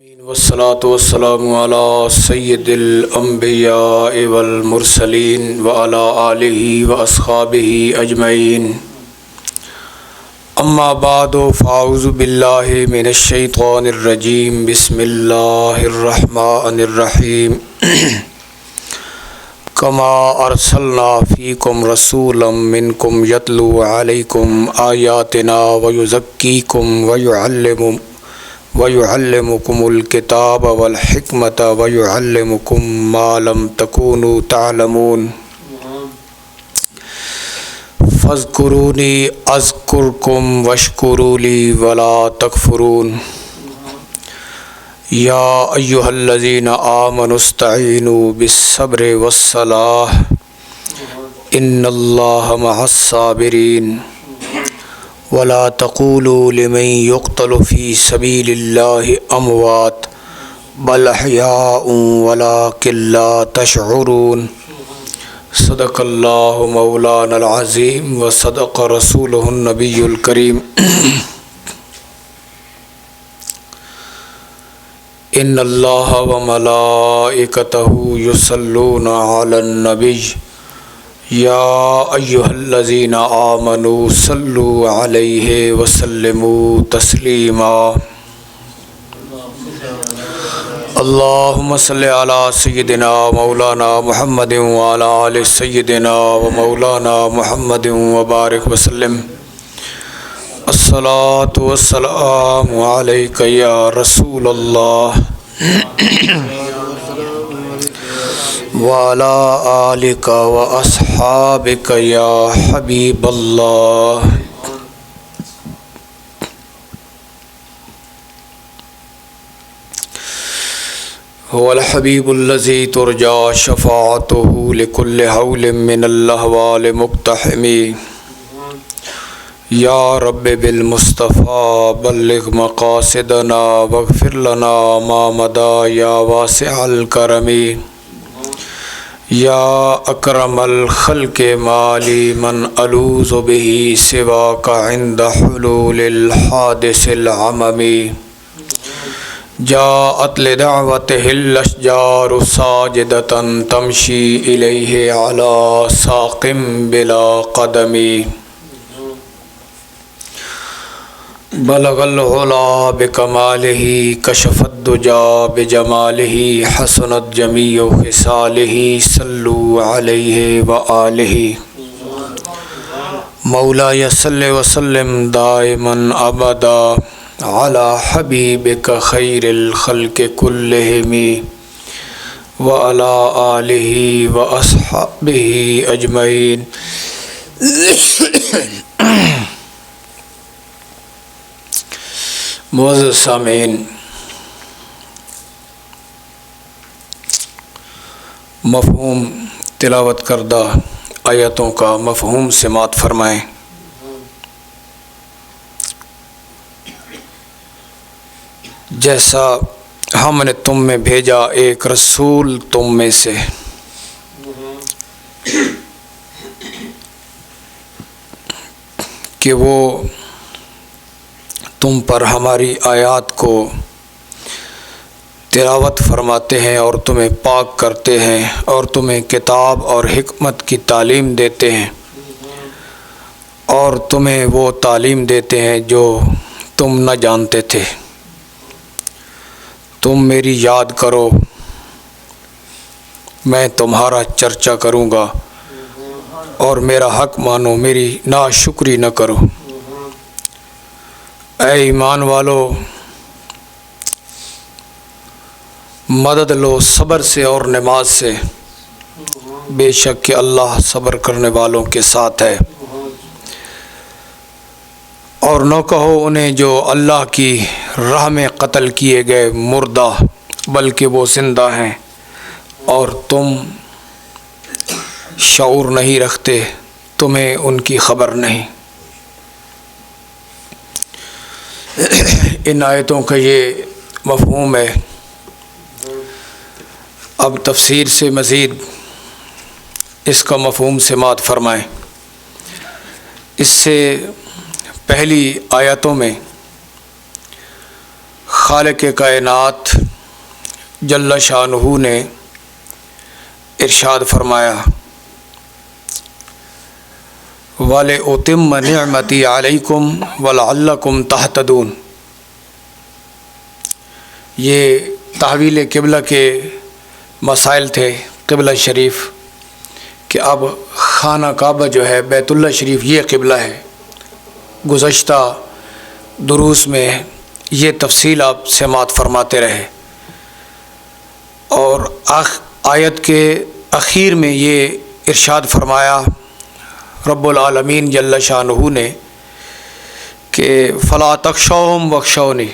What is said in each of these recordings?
والصلاة والسلام على سید الانبیاء والمرسلین وعلى آلہ واصحابہ اجمعین اما بعد فاعوذ باللہ من الشیطان الرجیم بسم اللہ الرحمن الرحیم کما ارسلنا فیکم رسولا منکم یتلو علیکم آیاتنا ویزکیکم وَيُعَلِّمُكُمُ الْكِتَابَ وَالْحِكْمَةَ وَيُعَلِّمُكُم مَّا لَمْ تَكُونُوا تَعْلَمُونَ فَاذْكُرُونِي أَذْكُرْكُمْ وَاشْكُرُوا لِي وَلَا تَكْفُرُونَ يَا أَيُّهَا الَّذِينَ آمَنُوا اسْتَعِينُوا بِالصَّبْرِ وَالصَّلَاةِ إِنَّ اللَّهَ مَعَ الصَّابِرِينَ ولا تقولوا لمن يقتل في سبيل الله أموات بل أحياء ولكن لا تشعرون صدق الله مولانا العظيم وصدق رسوله النبي الكريم إن الله وملائكته يصلون على النبي یا ایھا الذین آمنوا صلوا علیہ وسلموا تسلیما اللہم صل علی سیدنا مولانا محمد وعلی آل سیدنا ومولانا محمد وبارک وسلم الصلاۃ والسلام علیک یا رسول اللہ وعلى آلك وأصحابك يا حبيب الله هو الحبيب الذي ترجى شفاعته لكل هول من الأهوال مقتحم يا رب بالمصطفى بلغ مقاصدنا واغفر لنا ما مضى يا واسع الكرم یا اکرم الخلق مالی من الوذ به سواک عند حلول الحادث العممی جاءت لدعوته الاشجار ساجدة تمشی الیہ علی ساق بلا قدم بلغ العلا بکمالہ کشف الدجا بجمالہ حسنت جمیع خصالہ صلوا علیہ وآلہ مولاي صل وسلم دائما ابدا علی حبیبک خیر الخلق کلہم وعلی آلہ واصحابہ اجمعین معزز سامعین، مفہوم تلاوت کردہ آیتوں کا مفہوم سماعت فرمائیں۔ جیسا ہم نے تم میں بھیجا ایک رسول تم میں سے، کہ وہ تم پر ہماری آیات کو تلاوت فرماتے ہیں اور تمہیں پاک کرتے ہیں اور تمہیں کتاب اور حکمت کی تعلیم دیتے ہیں اور تمہیں وہ تعلیم دیتے ہیں جو تم نہ جانتے تھے۔ تم میری یاد کرو، میں تمہارا چرچا کروں گا، اور میرا حق مانو، میری ناشکری نہ کرو۔ اے ایمان والو، مدد لو صبر سے اور نماز سے، بے شک کہ اللہ صبر کرنے والوں کے ساتھ ہے۔ اور نہ کہو انہیں جو اللہ کی راہ میں قتل کیے گئے مردہ، بلکہ وہ زندہ ہیں اور تم شعور نہیں رکھتے، تمہیں ان کی خبر نہیں۔ ان آیتوں کا یہ مفہوم ہے۔ اب تفسیر سے مزید اس کا مفہوم سماعت فرمائیں۔ اس سے پہلی آیتوں میں خالق کائنات جل شانہ نے ارشاد فرمایا وَلِأُتِمَّ نِعْمَتِي عَلَيْكُمْ وَلَعَلَّكُمْ تَهْتَدُونَ۔ یہ تحویل قبلہ کے مسائل تھے قبلہ شریف کہ اب خانہ کعبہ جو ہے بیت اللہ شریف یہ قبلہ ہے۔ گزشتہ دروس میں یہ تفصیل آپ سماعت فرماتے رہے، اور آیت کے اخیر میں یہ ارشاد فرمایا رب العالمین جل شانہ نے کہ فلا تخشوہم واخشونی،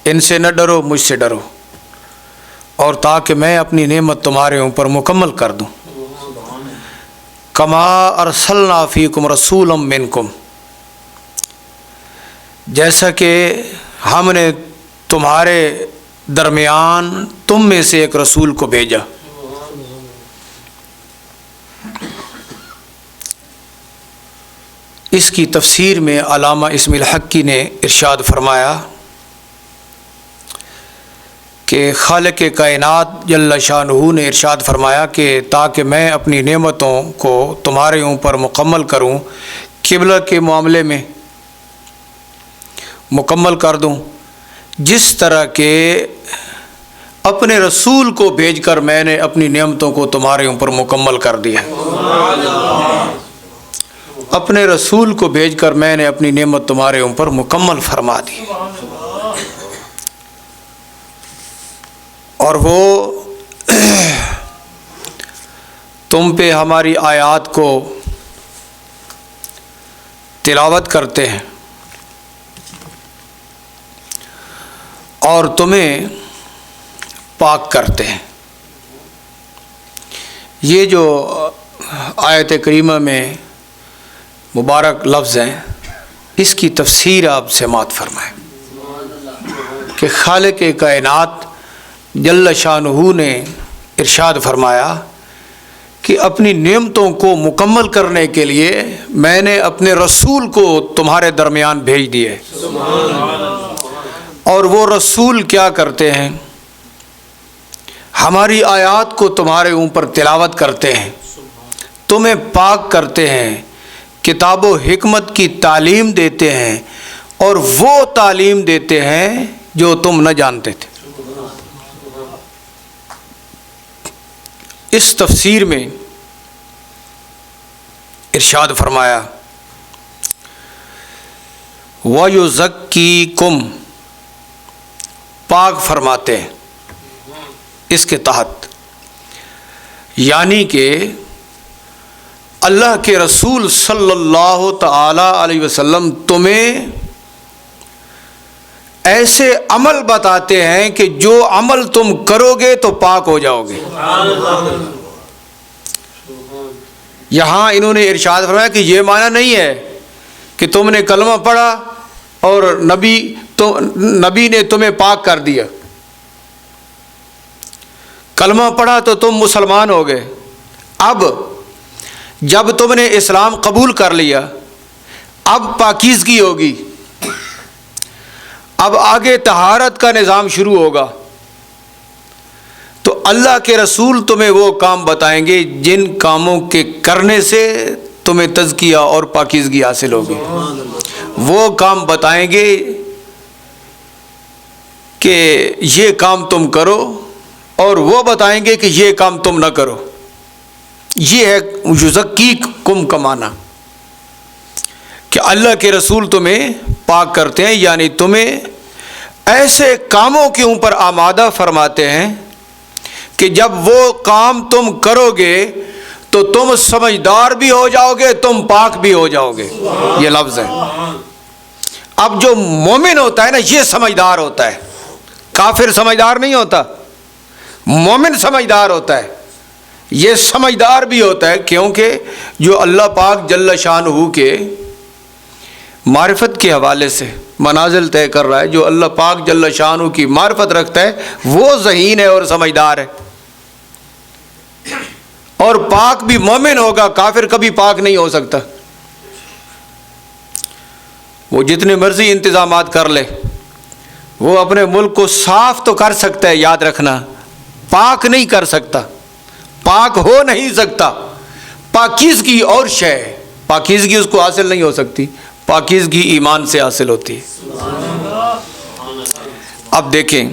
ان سے نہ ڈرو مجھ سے ڈرو، اور تاکہ میں اپنی نعمت تمہارے اوپر مکمل کر دوں۔ کما ارسلنا فیکم رسولا منکم، جیسا کہ ہم نے تمہارے درمیان تم میں سے ایک رسول کو بھیجا۔ اس کی تفسیر میں علامہ اسم الحقی نے ارشاد فرمایا کہ خالق کائنات جل شانہ نے ارشاد فرمایا کہ تاکہ میں اپنی نعمتوں کو تمہارے اوپر مکمل کروں، قبلہ کے معاملے میں مکمل کر دوں، جس طرح کہ اپنے رسول کو بھیج کر میں نے اپنی نعمتوں کو تمہارے اوپر مکمل کر دیا۔ اپنے رسول کو بھیج کر میں نے اپنی نعمت تمہارے اوپر مکمل فرما دی، اور وہ تم پہ ہماری آیات کو تلاوت کرتے ہیں اور تمہیں پاک کرتے ہیں۔ یہ جو آیت کریمہ میں مبارک لفظ ہیں، اس کی تفسیر آپ سماعت فرمائیں کہ خالق کائنات جل شانہ نے ارشاد فرمایا کہ اپنی نعمتوں کو مکمل کرنے کے لیے میں نے اپنے رسول کو تمہارے درمیان بھیج دیے، اور وہ رسول کیا کرتے ہیں؟ ہماری آیات کو تمہارے اوپر تلاوت کرتے ہیں، تمہیں پاک کرتے ہیں، کتاب و حکمت کی تعلیم دیتے ہیں، اور وہ تعلیم دیتے ہیں جو تم نہ جانتے تھے۔ اس تفسیر میں ارشاد فرمایا وَيُزَكِّيكُمْ، پاک فرماتے ہیں اس کے تحت، یعنی کہ اللہ کے رسول صلی اللہ تعالی علیہ وسلم تمہیں ایسے عمل بتاتے ہیں کہ جو عمل تم کرو گے تو پاک ہو جاؤ گے۔ یہاں انہوں نے ارشاد فرمایا کہ یہ معنی نہیں ہے کہ تم نے کلمہ پڑھا اور نبی نے تمہیں پاک کر دیا، کلمہ پڑھا تو تم مسلمان ہو گئے۔ اب جب تم نے اسلام قبول کر لیا، اب پاکیزگی ہوگی، اب آگے طہارت کا نظام شروع ہوگا، تو اللہ کے رسول تمہیں وہ کام بتائیں گے جن کاموں کے کرنے سے تمہیں تزکیہ اور پاکیزگی حاصل ہوگی۔ وہ کام بتائیں گے کہ یہ کام تم کرو، اور وہ بتائیں گے کہ یہ کام تم نہ کرو۔ یہ ہے یزکیکم کا معنی کہ اللہ کے رسول تمہیں پاک کرتے ہیں، یعنی تمہیں ایسے کاموں کے اوپر آمادہ فرماتے ہیں کہ جب وہ کام تم کرو گے تو تم سمجھدار بھی ہو جاؤ گے، تم پاک بھی ہو جاؤ گے۔ یہ لفظ ہے۔ اب جو مومن ہوتا ہے نا، یہ سمجھدار ہوتا ہے، کافر سمجھدار نہیں ہوتا، مومن سمجھدار ہوتا ہے۔ یہ سمجھدار بھی ہوتا ہے کیونکہ جو اللہ پاک جل شانہ کے معرفت کے حوالے سے منازل طے کر رہا ہے، جو اللہ پاک جل شانہ کی معرفت رکھتا ہے، وہ ذہین ہے اور سمجھدار ہے۔ اور پاک بھی مومن ہوگا، کافر کبھی پاک نہیں ہو سکتا، وہ جتنے مرضی انتظامات کر لے، وہ اپنے ملک کو صاف تو کر سکتا ہے، یاد رکھنا، پاک نہیں کر سکتا، پاک ہو نہیں سکتا۔ پاکیزگی اور شے، پاکیزگی اس کو حاصل نہیں ہو سکتی، پاکیزگی ایمان سے حاصل ہوتی ہے۔ اب دیکھیں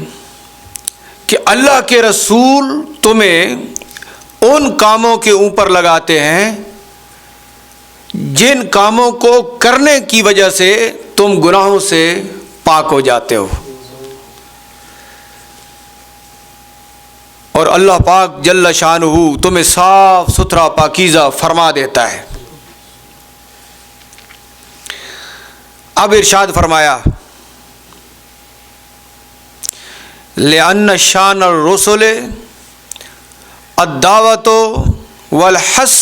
کہ اللہ کے رسول تمہیں ان کاموں کے اوپر لگاتے ہیں جن کاموں کو کرنے کی وجہ سے تم گناہوں سے پاک ہو جاتے ہو، اور اللہ پاک جل شانہ تمہیں صاف ستھرا پاکیزہ فرما دیتا ہے۔ اب ارشاد فرمایا لِأَنَّ شَانَ الرُّسُلِ الدعوة والحث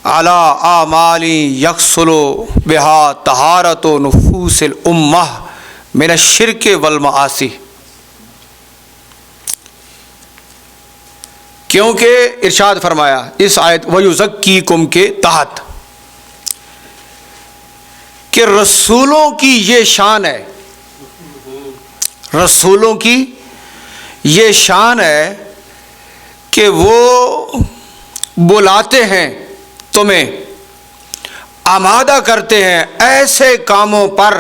على اعمال يحصل بها طہارة نفوس الامة من الشرک والمعاصی، کیونکہ ارشاد فرمایا اس آیت وَيُزَكِّيكُمْ کے تحت کہ رسولوں کی یہ شان ہے، رسولوں کی یہ شان ہے کہ وہ بلاتے ہیں، تمہیں آمادہ کرتے ہیں ایسے کاموں پر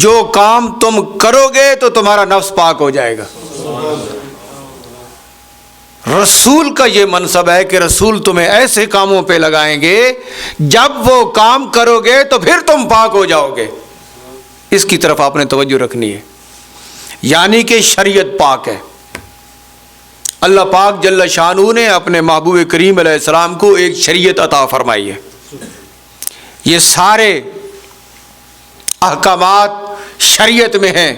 جو کام تم کرو گے تو تمہارا نفس پاک ہو جائے گا۔ رسول کا یہ منصب ہے کہ رسول تمہیں ایسے کاموں پہ لگائیں گے جب وہ کام کرو گے تو پھر تم پاک ہو جاؤ گے۔ اس کی طرف آپ نے توجہ رکھنی ہے، یعنی کہ شریعت پاک ہے۔ اللہ پاک جل شانہ نے اپنے محبوب کریم علیہ السلام کو ایک شریعت عطا فرمائی ہے، یہ سارے احکامات شریعت میں ہیں،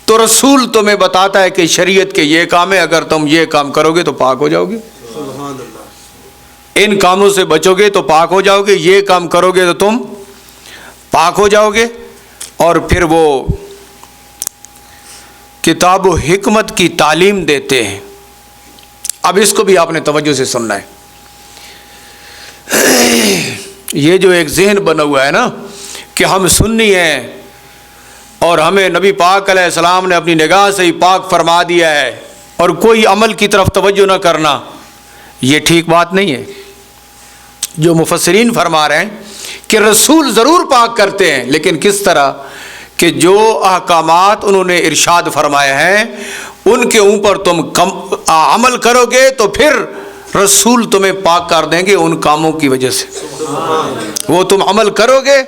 تو رسول تمہیں بتاتا ہے کہ شریعت کے یہ کام ہے، اگر تم یہ کام کرو گے تو پاک ہو جاؤ گے، ان کاموں سے بچو گے تو پاک ہو جاؤ گے، یہ کام کرو گے تو تم پاک ہو جاؤ گے۔ اور پھر وہ کتاب و حکمت کی تعلیم دیتے ہیں۔ اب اس کو بھی آپ نے توجہ سے سننا ہے۔ یہ جو ایک ذہن بنا ہوا ہے نا کہ ہم سنی ہیں اور ہمیں نبی پاک علیہ السلام نے اپنی نگاہ سے ہی پاک فرما دیا ہے اور کوئی عمل کی طرف توجہ نہ کرنا، یہ ٹھیک بات نہیں ہے۔ جو مفسرین فرما رہے ہیں کہ رسول ضرور پاک کرتے ہیں، لیکن کس طرح کہ جو احکامات انہوں نے ارشاد فرمائے ہیں ان کے اوپر تم عمل کرو گے تو پھر رسول تمہیں پاک کر دیں گے ان کاموں کی وجہ سے۔ وہ تم عمل کرو گے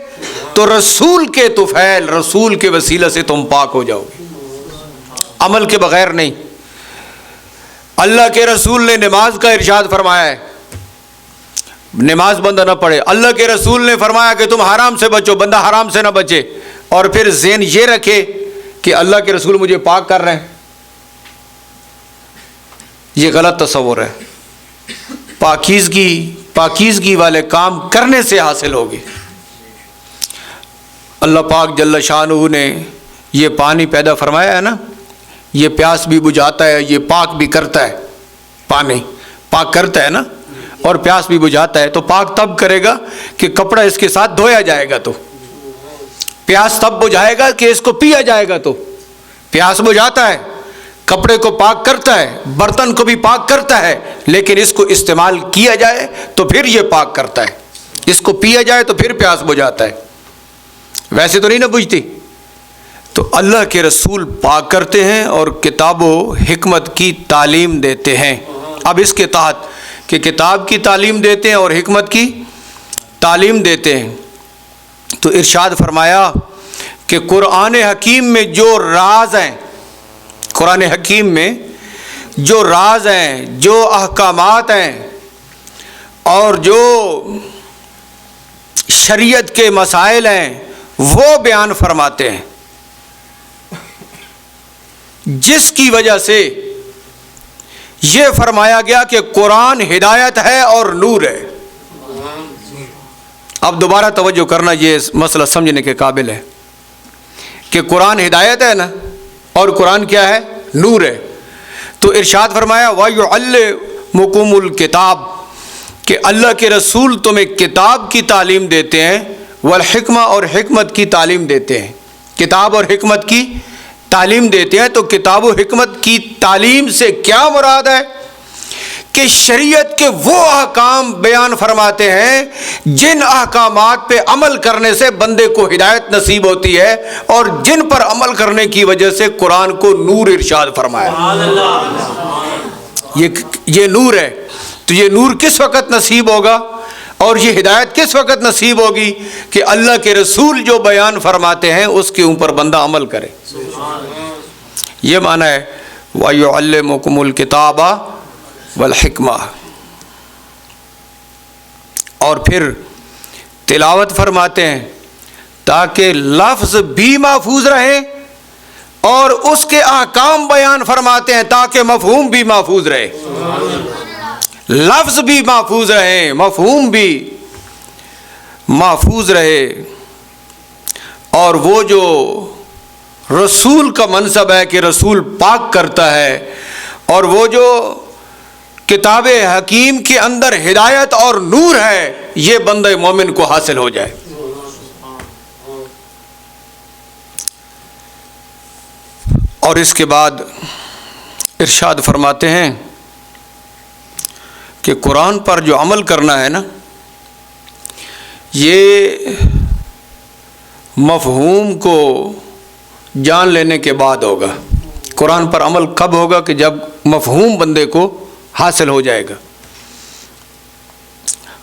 تو رسول کے طفیل، رسول کے وسیلہ سے تم پاک ہو جاؤ گے، عمل کے بغیر نہیں۔ اللہ کے رسول نے نماز کا ارشاد فرمایا ہے، نماز بندہ نہ پڑھے۔ اللہ کے رسول نے فرمایا کہ تم حرام سے بچو، بندہ حرام سے نہ بچے، اور پھر ذہن یہ رکھے کہ اللہ کے رسول مجھے پاک کر رہے ہیں، یہ غلط تصور ہے۔ پاکیزگی والے کام کرنے سے حاصل ہوگی۔ اللہ پاک جل شانہ نے یہ پانی پیدا فرمایا ہے نا، یہ پیاس بھی بجھاتا ہے، یہ پاک بھی کرتا ہے، پانی پاک کرتا ہے نا، اور پیاس بھی بجھاتا ہے۔ تو پاک تب کرے گا کہ کپڑا اس کے ساتھ دھویا جائے گا، تو پیاس تب بجھائے گا کہ اس کو پیا جائے گا، تو پیاس بجھاتا ہے، کپڑے کو پاک کرتا ہے، برتن کو بھی پاک کرتا ہے، لیکن اس کو استعمال کیا جائے تو پھر یہ پاک کرتا ہے، اس کو پیا جائے تو پھر پیاس بجھاتا ہے، ویسے تو نہیں نہ بجھتی۔ تو اللہ کے رسول پاک کرتے ہیں اور کتاب و حکمت کی تعلیم دیتے ہیں۔ اب اس کے تحت کہ کتاب کی تعلیم دیتے ہیں اور حکمت کی تعلیم دیتے ہیں، تو ارشاد فرمایا کہ قرآن حکیم میں جو راز ہیں، قرآن حکیم میں جو راز ہیں، جو احکامات ہیں اور جو شریعت کے مسائل ہیں وہ بیان فرماتے ہیں، جس کی وجہ سے یہ فرمایا گیا کہ قرآن ہدایت ہے اور نور ہے۔ اب دوبارہ توجہ کرنا، یہ مسئلہ سمجھنے کے قابل ہے کہ قرآن ہدایت ہے نا، اور قرآن کیا ہے؟ نور ہے۔ تو ارشاد فرمایا وَيُعَلِّمُكُمُ الْكِتَابَ، کہ اللہ کے رسول تمہیں کتاب کی تعلیم دیتے ہیں، والحکمہ، اور حکمت کی تعلیم دیتے ہیں، کتاب اور حکمت کی تعلیم دیتے ہیں تو کتاب و حکمت کی تعلیم سے کیا مراد ہے کہ شریعت کے وہ احکام بیان فرماتے ہیں جن احکامات پہ عمل کرنے سے بندے کو ہدایت نصیب ہوتی ہے اور جن پر عمل کرنے کی وجہ سے قرآن کو نور ارشاد فرمایا۔ یہ نور ہے، تو یہ نور کس وقت نصیب ہوگا اور یہ ہدایت کس وقت نصیب ہوگی کہ اللہ کے رسول جو بیان فرماتے ہیں اس کے اوپر بندہ عمل کرے۔ یہ معنی ہے وَيُعَلِّمُكُمُ الْكِتَابَ وَالْحِکْمَةَ۔ اور پھر تلاوت فرماتے ہیں تاکہ لفظ بھی محفوظ رہے اور اس کے احکام بیان فرماتے ہیں تاکہ مفہوم بھی محفوظ رہے، لفظ بھی محفوظ رہے، مفہوم بھی محفوظ رہے۔ اور وہ جو رسول کا منصب ہے کہ رسول پاک کرتا ہے، اور وہ جو کتاب حکیم کے اندر ہدایت اور نور ہے، یہ بندہ مومن کو حاصل ہو جائے۔ اور اس کے بعد ارشاد فرماتے ہیں کہ قرآن پر جو عمل کرنا ہے نا، یہ مفہوم کو جان لینے کے بعد ہوگا۔ قرآن پر عمل کب ہوگا؟ کہ جب مفہوم بندے کو حاصل ہو جائے گا۔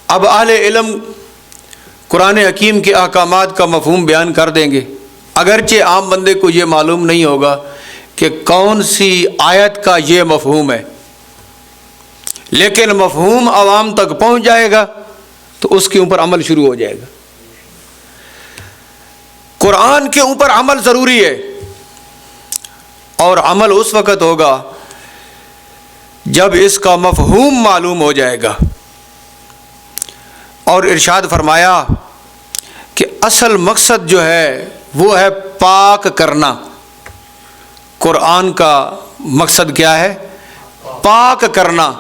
اب اہل علم قرآن حکیم کے احکامات کا مفہوم بیان کر دیں گے، اگرچہ عام بندے کو یہ معلوم نہیں ہوگا کہ کون سی آیت کا یہ مفہوم ہے، لیکن مفہوم عوام تک پہنچ جائے گا تو اس کے اوپر عمل شروع ہو جائے گا۔ قرآن کے اوپر عمل ضروری ہے، اور عمل اس وقت ہوگا جب اس کا مفہوم معلوم ہو جائے گا۔ اور ارشاد فرمایا کہ اصل مقصد جو ہے وہ ہے پاک کرنا۔ قرآن کا مقصد کیا ہے؟ پاک کرنا۔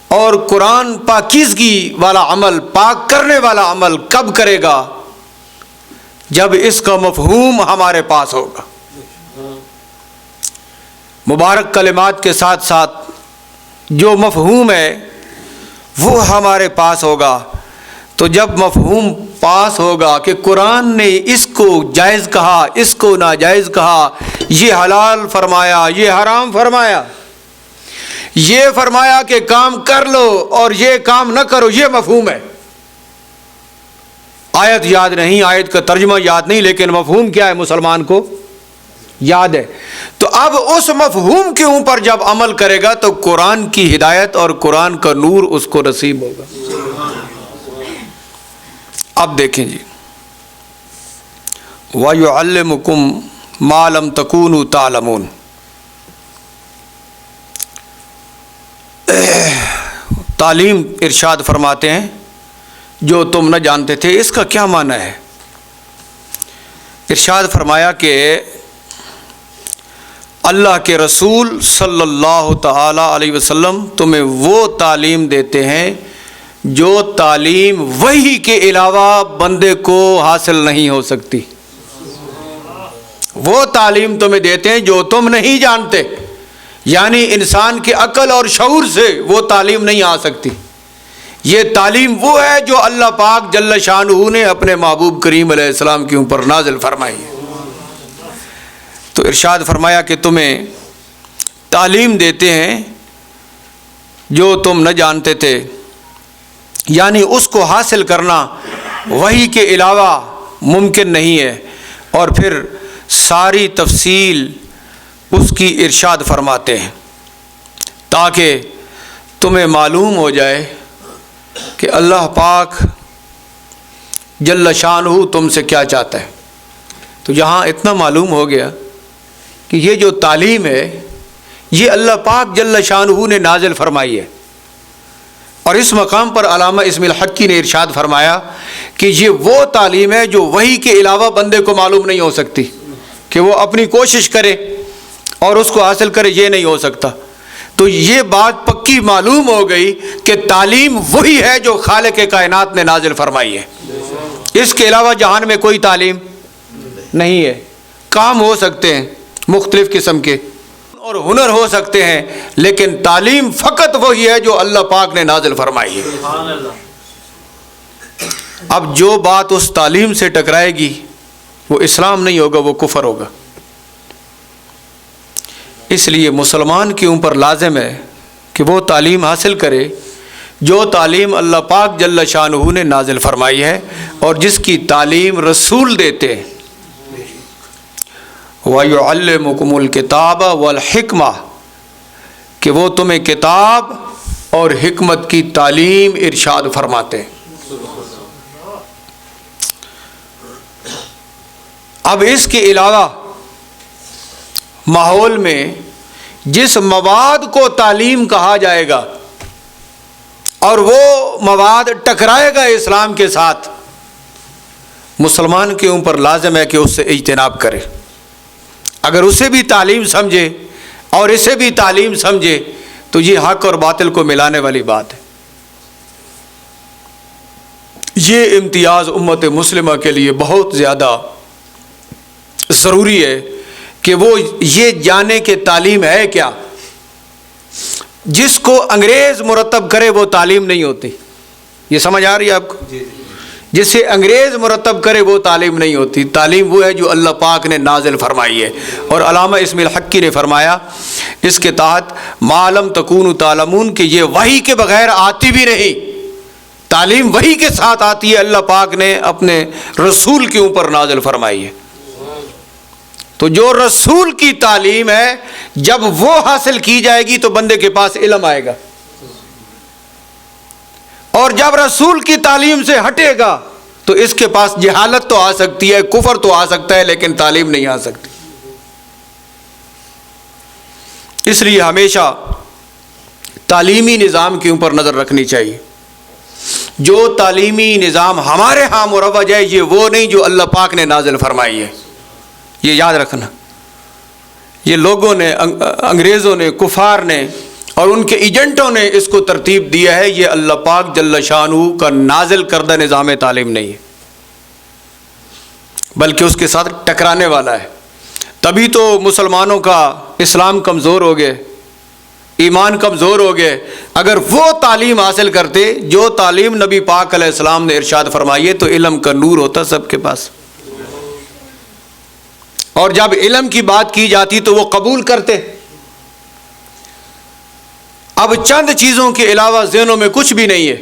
اور قرآن پاکیزگی والا عمل، پاک کرنے والا عمل کب کرے گا؟ جب اس کا مفہوم ہمارے پاس ہوگا۔ مبارک کلمات کے ساتھ ساتھ جو مفہوم ہے وہ ہمارے پاس ہوگا۔ تو جب مفہوم پاس ہوگا کہ قرآن نے اس کو جائز کہا، اس کو ناجائز کہا، یہ حلال فرمایا، یہ حرام فرمایا، یہ فرمایا کہ کام کر لو اور یہ کام نہ کرو، یہ مفہوم ہے۔ آیت یاد نہیں، آیت کا ترجمہ یاد نہیں، لیکن مفہوم کیا ہے مسلمان کو یاد ہے۔ تو اب اس مفہوم کے اوپر جب عمل کرے گا تو قرآن کی ہدایت اور قرآن کا نور اس کو نصیب ہوگا۔ اب دیکھیں جی، وَيُعَلِّمُكُمْ مَا لَمْ تَكُونُوا تَعْلَمُونَ۔ تعلیم ارشاد فرماتے ہیں جو تم نہ جانتے تھے۔ اس کا کیا معنی ہے؟ ارشاد فرمایا کہ اللہ کے رسول صلی اللہ تعالی علیہ وسلم تمہیں وہ تعلیم دیتے ہیں جو تعلیم وحی کے علاوہ بندے کو حاصل نہیں ہو سکتی۔ وہ تعلیم تمہیں دیتے ہیں جو تم نہیں جانتے، یعنی انسان کے عقل اور شعور سے وہ تعلیم نہیں آ سکتی۔ یہ تعلیم وہ ہے جو اللہ پاک جل شانہ نے اپنے محبوب کریم علیہ السلام کے اوپر نازل فرمائی ہے۔ تو ارشاد فرمایا کہ تمہیں تعلیم دیتے ہیں جو تم نہ جانتے تھے، یعنی اس کو حاصل کرنا وحی کے علاوہ ممکن نہیں ہے۔ اور پھر ساری تفصیل اس کی ارشاد فرماتے ہیں تاکہ تمہیں معلوم ہو جائے کہ اللہ پاک جل شانہ تم سے کیا چاہتا ہے۔ تو یہاں اتنا معلوم ہو گیا کہ یہ جو تعلیم ہے یہ اللہ پاک جل شانہ نے نازل فرمائی ہے۔ اور اس مقام پر علامہ اسماعیل حقی نے ارشاد فرمایا کہ یہ وہ تعلیم ہے جو وحی کے علاوہ بندے کو معلوم نہیں ہو سکتی، کہ وہ اپنی کوشش کرے اور اس کو حاصل کرے، یہ نہیں ہو سکتا۔ تو یہ بات پکی معلوم ہو گئی کہ تعلیم وہی ہے جو خالق کائنات نے نازل فرمائی ہے، اس کے علاوہ جہان میں کوئی تعلیم نہیں ہے۔ کام ہو سکتے ہیں، مختلف قسم کے اور ہنر ہو سکتے ہیں، لیکن تعلیم فقط وہی ہے جو اللہ پاک نے نازل فرمائی ہے۔ اب جو بات اس تعلیم سے ٹکرائے گی وہ اسلام نہیں ہوگا، وہ کفر ہوگا۔ اس لیے مسلمان کے اوپر لازم ہے کہ وہ تعلیم حاصل کرے جو تعلیم اللہ پاک جل شانہ نے نازل فرمائی ہے اور جس کی تعلیم رسول دیتے ہیں۔ وَيُعَلِّمُكُمُ الْكِتَابَ وَالْحِكْمَةَ کہ وہ تمہیں کتاب اور حکمت کی تعلیم ارشاد فرماتے ہیں۔ اب اس کے علاوہ ماحول میں جس مواد کو تعلیم کہا جائے گا اور وہ مواد ٹکرائے گا اسلام کے ساتھ، مسلمان کے اوپر لازم ہے کہ اس سے اجتناب کرے۔ اگر اسے بھی تعلیم سمجھے اور اسے بھی تعلیم سمجھے تو یہ حق اور باطل کو ملانے والی بات ہے۔ یہ امتیاز امت مسلمہ کے لیے بہت زیادہ ضروری ہے کہ وہ یہ جانے کہ تعلیم ہے کیا۔ جس کو انگریز مرتب کرے وہ تعلیم نہیں ہوتی۔ یہ سمجھ آ رہی ہے آپ کو؟ جسے انگریز مرتب کرے وہ تعلیم نہیں ہوتی۔ تعلیم وہ ہے جو اللہ پاک نے نازل فرمائی ہے، اور علامہ اسم الحقی نے فرمایا اس کے تحت ما لم تکونوا تعلمون کہ یہ وحی کے بغیر آتی بھی نہیں، تعلیم وحی کے ساتھ آتی ہے، اللہ پاک نے اپنے رسول کے اوپر نازل فرمائی ہے۔ تو جو رسول کی تعلیم ہے جب وہ حاصل کی جائے گی تو بندے کے پاس علم آئے گا، اور جب رسول کی تعلیم سے ہٹے گا تو اس کے پاس جہالت تو آ سکتی ہے، کفر تو آ سکتا ہے، لیکن تعلیم نہیں آ سکتی۔ اس لیے ہمیشہ تعلیمی نظام کے اوپر نظر رکھنی چاہیے۔ جو تعلیمی نظام ہمارے ہاں مروج ہے یہ وہ نہیں جو اللہ پاک نے نازل فرمائی ہے، یہ یاد رکھنا۔ یہ لوگوں نے، انگریزوں نے، کفار نے اور ان کے ایجنٹوں نے اس کو ترتیب دیا ہے، یہ اللہ پاک جل شانہ کا نازل کردہ نظام تعلیم نہیں ہے، بلکہ اس کے ساتھ ٹکرانے والا ہے۔ تبھی تو مسلمانوں کا اسلام کمزور ہو گئے، ایمان کمزور ہو گئے۔ اگر وہ تعلیم حاصل کرتے جو تعلیم نبی پاک علیہ السلام نے ارشاد فرمائی ہے تو علم کا نور ہوتا سب کے پاس، اور جب علم کی بات کی جاتی تو وہ قبول کرتے۔ اب چند چیزوں کے علاوہ ذہنوں میں کچھ بھی نہیں ہے،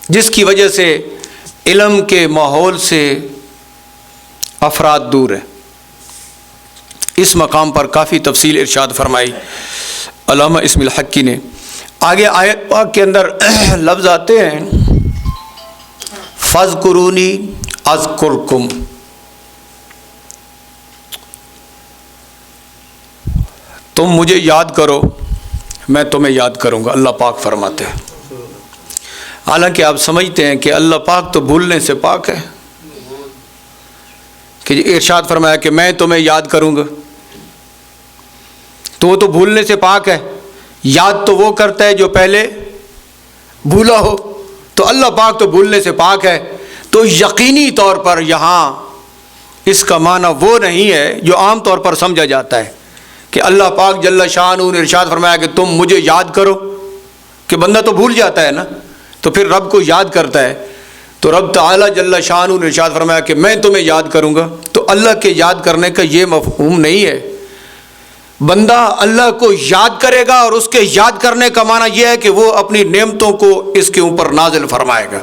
جس کی وجہ سے علم کے ماحول سے افراد دور ہیں۔ اس مقام پر کافی تفصیل ارشاد فرمائی علامہ اسم الحقی نے۔ آگے آیت پاک کے اندر لفظ آتے ہیں فَاذْكُرُونِي أَذْكُرْكُمْ، تم مجھے یاد کرو میں تمہیں یاد کروں گا، اللہ پاک فرماتے ہیں۔ حالانکہ آپ سمجھتے ہیں کہ اللہ پاک تو بھولنے سے پاک ہے، کہ ارشاد فرمایا کہ میں تمہیں یاد کروں گا، تو وہ تو بھولنے سے پاک ہے۔ یاد تو وہ کرتا ہے جو پہلے بھولا ہو، تو اللہ پاک تو بھولنے سے پاک ہے۔ تو یقینی طور پر یہاں اس کا معنی وہ نہیں ہے جو عام طور پر سمجھا جاتا ہے کہ اللہ پاک جل شانہ نے ارشاد فرمایا کہ تم مجھے یاد کرو، کہ بندہ تو بھول جاتا ہے نا، تو پھر رب کو یاد کرتا ہے۔ تو رب تعالی جل شانہ نے ارشاد فرمایا کہ میں تمہیں یاد کروں گا، تو اللہ کے یاد کرنے کا یہ مفہوم نہیں ہے۔ بندہ اللہ کو یاد کرے گا، اور اس کے یاد کرنے کا معنی یہ ہے کہ وہ اپنی نعمتوں کو اس کے اوپر نازل فرمائے گا۔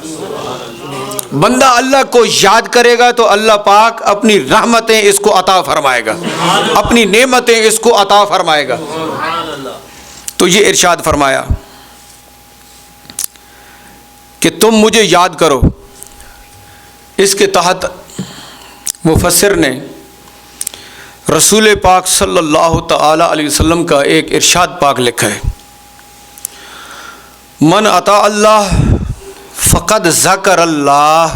بندہ اللہ کو یاد کرے گا تو اللہ پاک اپنی رحمتیں اس کو عطا فرمائے گا، اپنی نعمتیں اس کو عطا فرمائے گا۔ تو یہ ارشاد فرمایا کہ تم مجھے یاد کرو۔ اس کے تحت مفسر نے رسول پاک صلی اللہ تعالی علیہ وسلم کا ایک ارشاد پاک لکھا ہے، من اطاع اللہ فقد ذکر اللہ،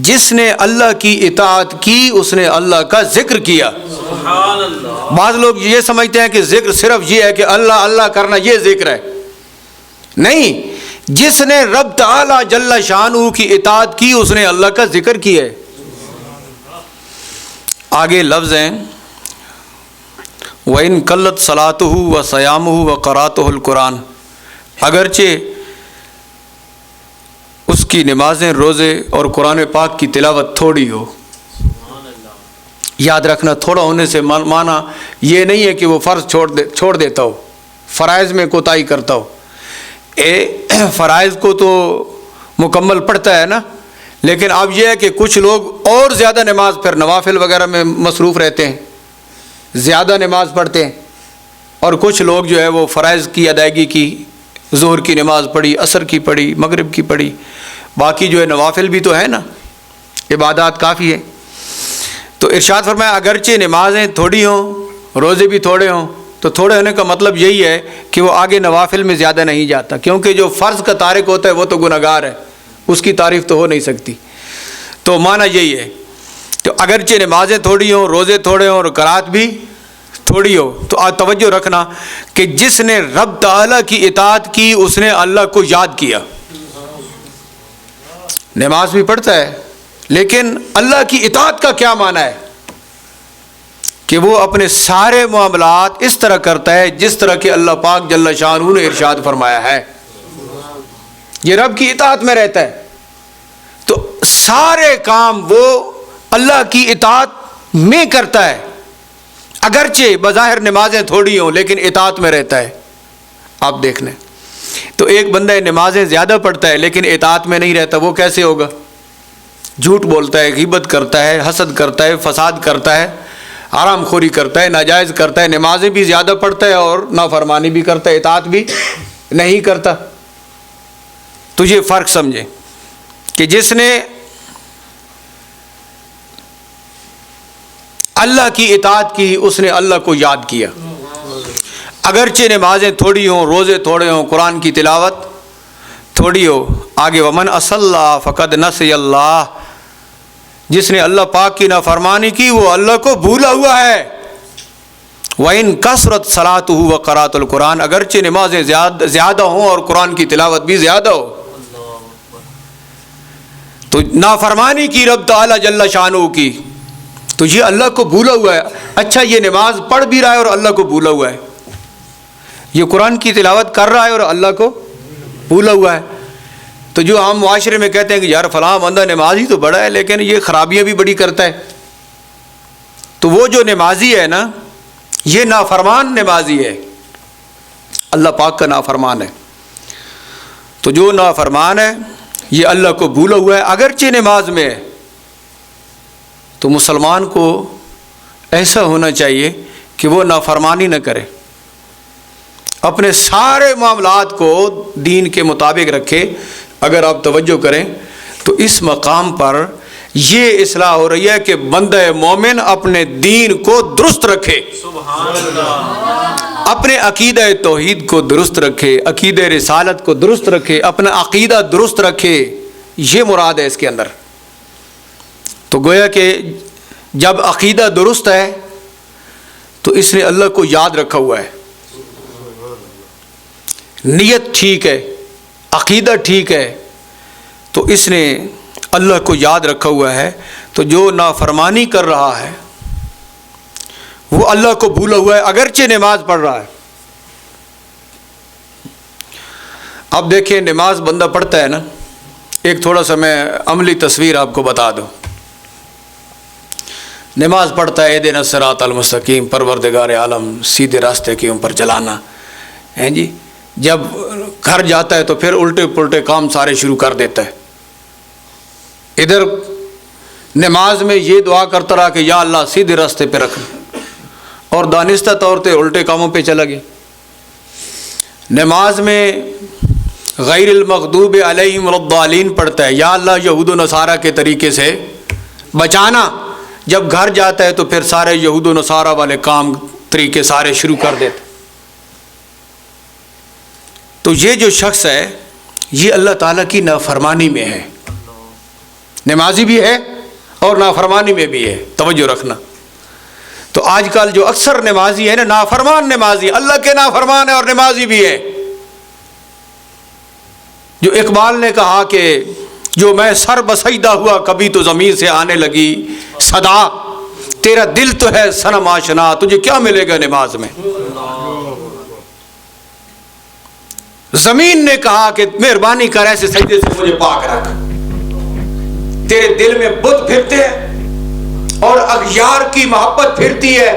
جس نے اللہ کی اطاعت کی اس نے اللہ کا ذکر کیا۔ بعض لوگ یہ سمجھتے ہیں کہ ذکر صرف یہ ہے کہ اللہ اللہ کرنا، یہ ذکر ہے۔ نہیں، جس نے رب تعالی جل شانہ کی اطاعت کی اس نے اللہ کا ذکر کیا ہے۔ آگے لفظ ہیں وَإِن قَلَّتْ صَلَاتُهُ وَصِيَامُهُ وَقِرَأَتُهُ الْقُرْآنَ، اگرچہ اس کی نمازیں، روزے اور قرآن پاک کی تلاوت تھوڑی ہو. یاد رکھنا تھوڑا ہونے سے مانا یہ نہیں ہے کہ وہ فرض چھوڑ دیتا ہو، فرائض میں کوتاہی کرتا ہو. فرائض کو تو مکمل پڑھتا ہے نا، لیکن اب یہ ہے کہ کچھ لوگ اور زیادہ نماز پھر نوافل وغیرہ میں مصروف رہتے ہیں، زیادہ نماز پڑھتے ہیں، اور کچھ لوگ جو ہے وہ فرائض کی ادائیگی کی، ظہر کی نماز پڑھی، عصر کی پڑھی، مغرب کی پڑھی، باقی جو ہے نوافل بھی تو ہے نا، عبادات کافی ہے. تو ارشاد فرمایا اگرچہ نمازیں تھوڑی ہوں، روزے بھی تھوڑے ہوں، تو تھوڑے ہونے کا مطلب یہی ہے کہ وہ آگے نوافل میں زیادہ نہیں جاتا، کیونکہ جو فرض کا تارک ہوتا ہے وہ تو گنہگار ہے، اس کی تعریف تو ہو نہیں سکتی. تو معنی یہی ہے. تو اگرچہ نمازیں تھوڑی ہوں، روزے تھوڑے ہوں اور قرات بھی تھوڑی ہو، تو آج توجہ رکھنا کہ جس نے رب تعالیٰ کی اطاعت کی اس نے اللہ کو یاد کیا. نماز بھی پڑھتا ہے لیکن اللہ کی اطاعت کا کیا معنی ہے؟ کہ وہ اپنے سارے معاملات اس طرح کرتا ہے جس طرح کہ اللہ پاک جل شانہ نے ارشاد فرمایا ہے. یہ رب کی اطاعت میں رہتا ہے، تو سارے کام وہ اللہ کی اطاعت میں کرتا ہے، اگرچہ بظاہر نمازیں تھوڑی ہوں لیکن اطاعت میں رہتا ہے. آپ دیکھ لیں تو ایک بندہ نمازیں زیادہ پڑھتا ہے لیکن اطاعت میں نہیں رہتا، وہ کیسے ہوگا؟ جھوٹ بولتا ہے، غیبت کرتا ہے، حسد کرتا ہے، فساد کرتا ہے، حرام خوری کرتا ہے، ناجائز کرتا ہے، نمازیں بھی زیادہ پڑھتا ہے اور نافرمانی بھی کرتا ہے، اطاعت بھی نہیں کرتا. تو یہ فرق سمجھے کہ جس نے اللہ کی اطاعت کی اس نے اللہ کو یاد کیا، اگرچہ نمازیں تھوڑی ہوں، روزے تھوڑے ہوں، قرآن کی تلاوت تھوڑی ہو. آگے ومن اصلّہ فقد نسی اللہ، جس نے اللہ پاک کی نافرمانی کی وہ اللہ کو بھولا ہوا ہے. وَإِن کثرت صلاتہ وقراءۃ القرآن، اگرچہ نمازیں زیادہ ہوں اور قرآن کی تلاوت بھی زیادہ ہو، تو نافرمانی کی رب تعالی جل شانہ کی، تو یہ اللہ کو بھولا ہوا ہے. اچھا یہ نماز پڑھ بھی رہا ہے اور اللہ کو بھولا ہوا ہے، یہ قرآن کی تلاوت کر رہا ہے اور اللہ کو بھولا ہوا ہے. تو جو ہم معاشرے میں کہتے ہیں کہ یار فلاں بندہ نماز ہی تو بڑا ہے لیکن یہ خرابیاں بھی بڑی کرتا ہے، تو وہ جو نمازی ہے نا یہ نافرمان نمازی ہے، اللہ پاک کا نافرمان ہے. تو جو نافرمان ہے یہ اللہ کو بھولا ہوا ہے اگرچہ نماز میں ہے. تو مسلمان کو ایسا ہونا چاہیے کہ وہ نافرمانی نہ کرے، اپنے سارے معاملات کو دین کے مطابق رکھے. اگر آپ توجہ کریں تو اس مقام پر یہ اصلاح ہو رہی ہے کہ بندہ مومن اپنے دین کو درست رکھے، سبحان اللہ، اپنے عقیدہ توحید کو درست رکھے، عقیدہ رسالت کو درست رکھے، اپنا عقیدہ درست رکھے. یہ مراد ہے اس کے اندر. تو گویا کہ جب عقیدہ درست ہے تو اس نے اللہ کو یاد رکھا ہوا ہے، نیت ٹھیک ہے، عقیدہ ٹھیک ہے، تو اس نے اللہ کو یاد رکھا ہوا ہے. تو جو نافرمانی کر رہا ہے وہ اللہ کو بھولا ہوا ہے اگرچہ نماز پڑھ رہا ہے. اب دیکھیں نماز بندہ پڑھتا ہے نا، ایک تھوڑا سا میں عملی تصویر آپ کو بتا دوں. نماز پڑھتا ہے اہدنا الصراط المستقیم، پروردگار عالم سیدھے راستے کے اوپر چلانا ہے جی. جب گھر جاتا ہے تو پھر الٹے پلٹے کام سارے شروع کر دیتا ہے. ادھر نماز میں یہ دعا کرتا رہا کہ یا اللہ سیدھے راستے پہ رکھ، اور دانستہ طور پہ الٹے کاموں پہ چلا گیا. نماز میں غیر المغضوب علیہم ولا الضالین پڑھتا ہے، یا اللہ یہود و نصارہ کے طریقے سے بچانا. جب گھر جاتا ہے تو پھر سارے یہود و نصارہ والے کام طریقے سارے شروع کر دیتے. تو یہ جو شخص ہے یہ اللہ تعالیٰ کی نافرمانی میں ہے، نمازی بھی ہے اور نافرمانی میں بھی ہے. توجہ رکھنا. تو آج کل جو اکثر نمازی ہے نا، نافرمان نمازی، اللہ کے نافرمان ہے اور نمازی بھی ہے. جو اقبال نے کہا کہ جو میں سر بسجدہ ہوا کبھی تو زمین سے آنے لگی صدا، تیرا دل تو ہے صنم آشنا، تجھے کیا ملے گا نماز میں؟ زمین نے کہا کہ مہربانی کر ایسے سجدے سے مجھے پاک رکھ۔ تیرے دل میں بت پھرتے ہیں اور اغیار کی محبت پھرتی ہے،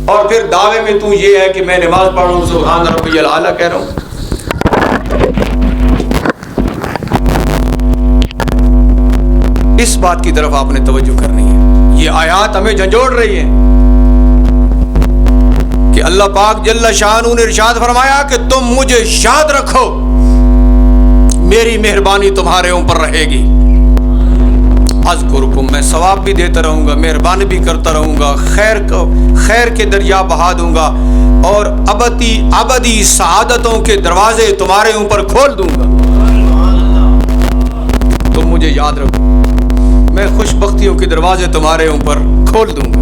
اور پھر دعوے میں تو یہ ہے کہ میں نماز پڑھ رہا ہوں، سبحان ربی الاعلیٰ کہہ رہا ہوں۔ اس بات کی طرف آپ نے توجہ کرنی ہے۔ یہ آیات ہمیں جھنجھوڑ رہی ہیں کہ اللہ پاک جل شانہ نے ارشاد فرمایا کہ تم مجھے یاد رکھو، میری مہربانی تمہارے اوپر رہے گی۔ اذکرکم، میں ثواب بھی دیتا رہوں گا، مہربانی بھی کرتا رہوں گا، خیر کے دریا بہا دوں گا، اور ابدی سعادتوں کے دروازے تمہارے اوپر کھول دوں گا۔ تم مجھے یاد رکھو، میں خوش بختیوں کے دروازے تمہارے اوپر کھول دوں گا۔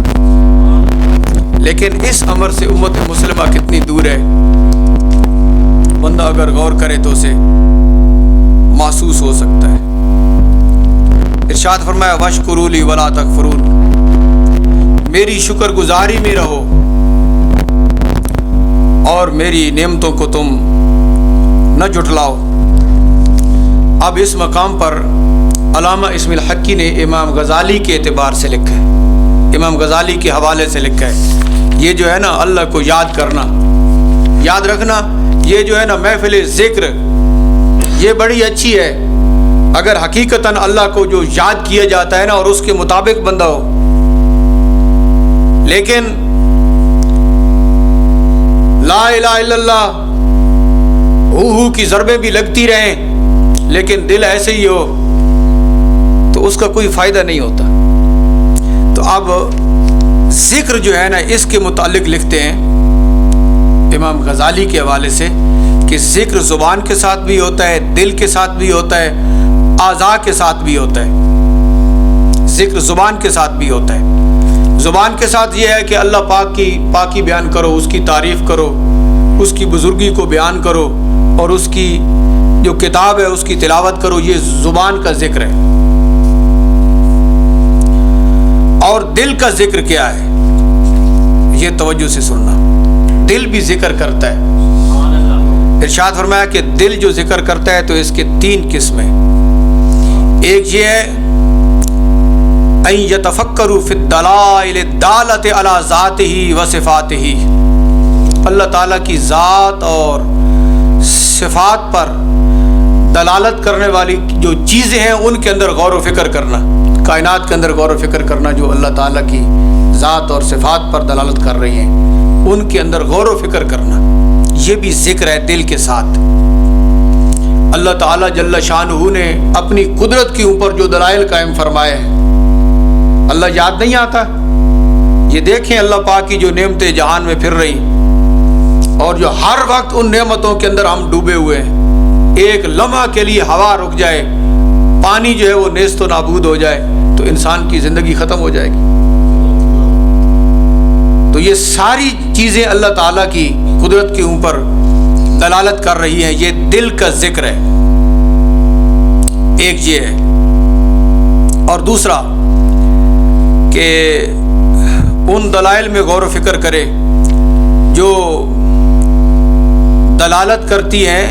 لیکن اس امر سے امت مسلمہ کتنی دور ہے، بندہ اگر غور کرے تو اسے محسوس ہو سکتا ہے۔ ارشاد فرمایا وَاشْكُرُوا لِي وَلَا تَكْفُرُونَ، میری شکر گزاری میں رہو اور میری نعمتوں کو تم نہ جھٹلاؤ۔ اب اس مقام پر علامہ اسم الحقی نے امام غزالی کے اعتبار سے لکھا ہے، امام غزالی کے حوالے سے لکھا ہے، یہ جو ہے نا اللہ کو یاد کرنا، یاد رکھنا، یہ جو ہے نا محفل ذکر، یہ بڑی اچھی ہے اگر حقیقتاً اللہ کو جو یاد کیا جاتا ہے نا اور اس کے مطابق بندہ ہو۔ لیکن لا الہ الا اللہ ہو کی ضربیں بھی لگتی رہیں لیکن دل ایسے ہی ہو تو اس کا کوئی فائدہ نہیں ہوتا۔ تو اب ذکر جو ہے نا اس کے متعلق لکھتے ہیں امام غزالی کے حوالے سے کہ ذکر زبان کے ساتھ بھی ہوتا ہے، دل کے ساتھ بھی ہوتا ہے، اعضاء کے ساتھ بھی ہوتا ہے۔ ذکر زبان کے ساتھ بھی ہوتا ہے۔ زبان کے ساتھ یہ ہے کہ اللہ پاک کی پاکی بیان کرو، اس کی تعریف کرو، اس کی بزرگی کو بیان کرو، اور اس کی جو کتاب ہے اس کی تلاوت کرو، یہ زبان کا ذکر ہے۔ اور دل کا ذکر کیا ہے، یہ توجہ سے سننا، دل بھی ذکر کرتا ہے۔ ارشاد فرمایا کہ دل جو ذکر کرتا ہے تو اس کے 3 قسمیں، ایک یہ ہے ان یتفکروا فی الدلائل الدالۃ علی ذاتہ و صفاتہ، اللہ تعالیٰ کی ذات اور صفات پر دلالت کرنے والی جو چیزیں ہیں ان کے اندر غور و فکر کرنا، کائنات کے اندر غور و فکر کرنا جو اللہ تعالیٰ کی ذات اور صفات پر دلالت کر رہی ہیں ان کے اندر غور و فکر کرنا، یہ بھی ذکر ہے دل کے ساتھ۔ اللہ تعالیٰ جل شانہ نے اپنی قدرت کے اوپر جو دلائل قائم فرمائے ہیں، اللہ یاد نہیں آتا؟ یہ دیکھیں اللہ پاک کی جو نعمتیں جہان میں پھر رہی اور جو ہر وقت ان نعمتوں کے اندر ہم ڈوبے ہوئے ہیں، ایک لمحہ کے لیے ہوا رک جائے، پانی جو ہے وہ نیست و نابود ہو جائے تو انسان کی زندگی ختم ہو جائے گی۔ تو یہ ساری چیزیں اللہ تعالیٰ کی قدرت کے اوپر دلالت کر رہی ہیں، یہ دل کا ذکر ہے، ایک یہ ہے۔ اور دوسرا کہ ان دلائل میں غور و فکر کرے جو دلالت کرتی ہیں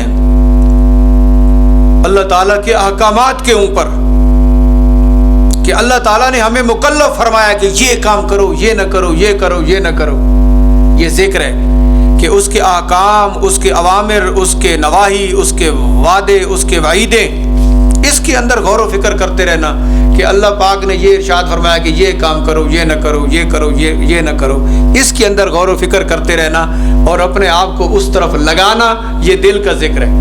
اللہ تعالیٰ کے احکامات کے اوپر، کہ اللہ تعالیٰ نے ہمیں مکلف فرمایا کہ یہ کام کرو، یہ نہ کرو، یہ کرو، یہ نہ کرو، یہ ذکر ہے کہ اس کے احکام، اس کے اوامر، اس کے نواہی، اس کے وعدے، اس کے وعیدیں، اس کے اندر غور و فکر کرتے رہنا کہ اللہ پاک نے یہ ارشاد فرمایا کہ یہ کام کرو، یہ نہ کرو، یہ کرو، یہ نہ کرو، اس کے اندر غور و فکر کرتے رہنا اور اپنے آپ کو اس طرف لگانا، یہ دل کا ذکر ہے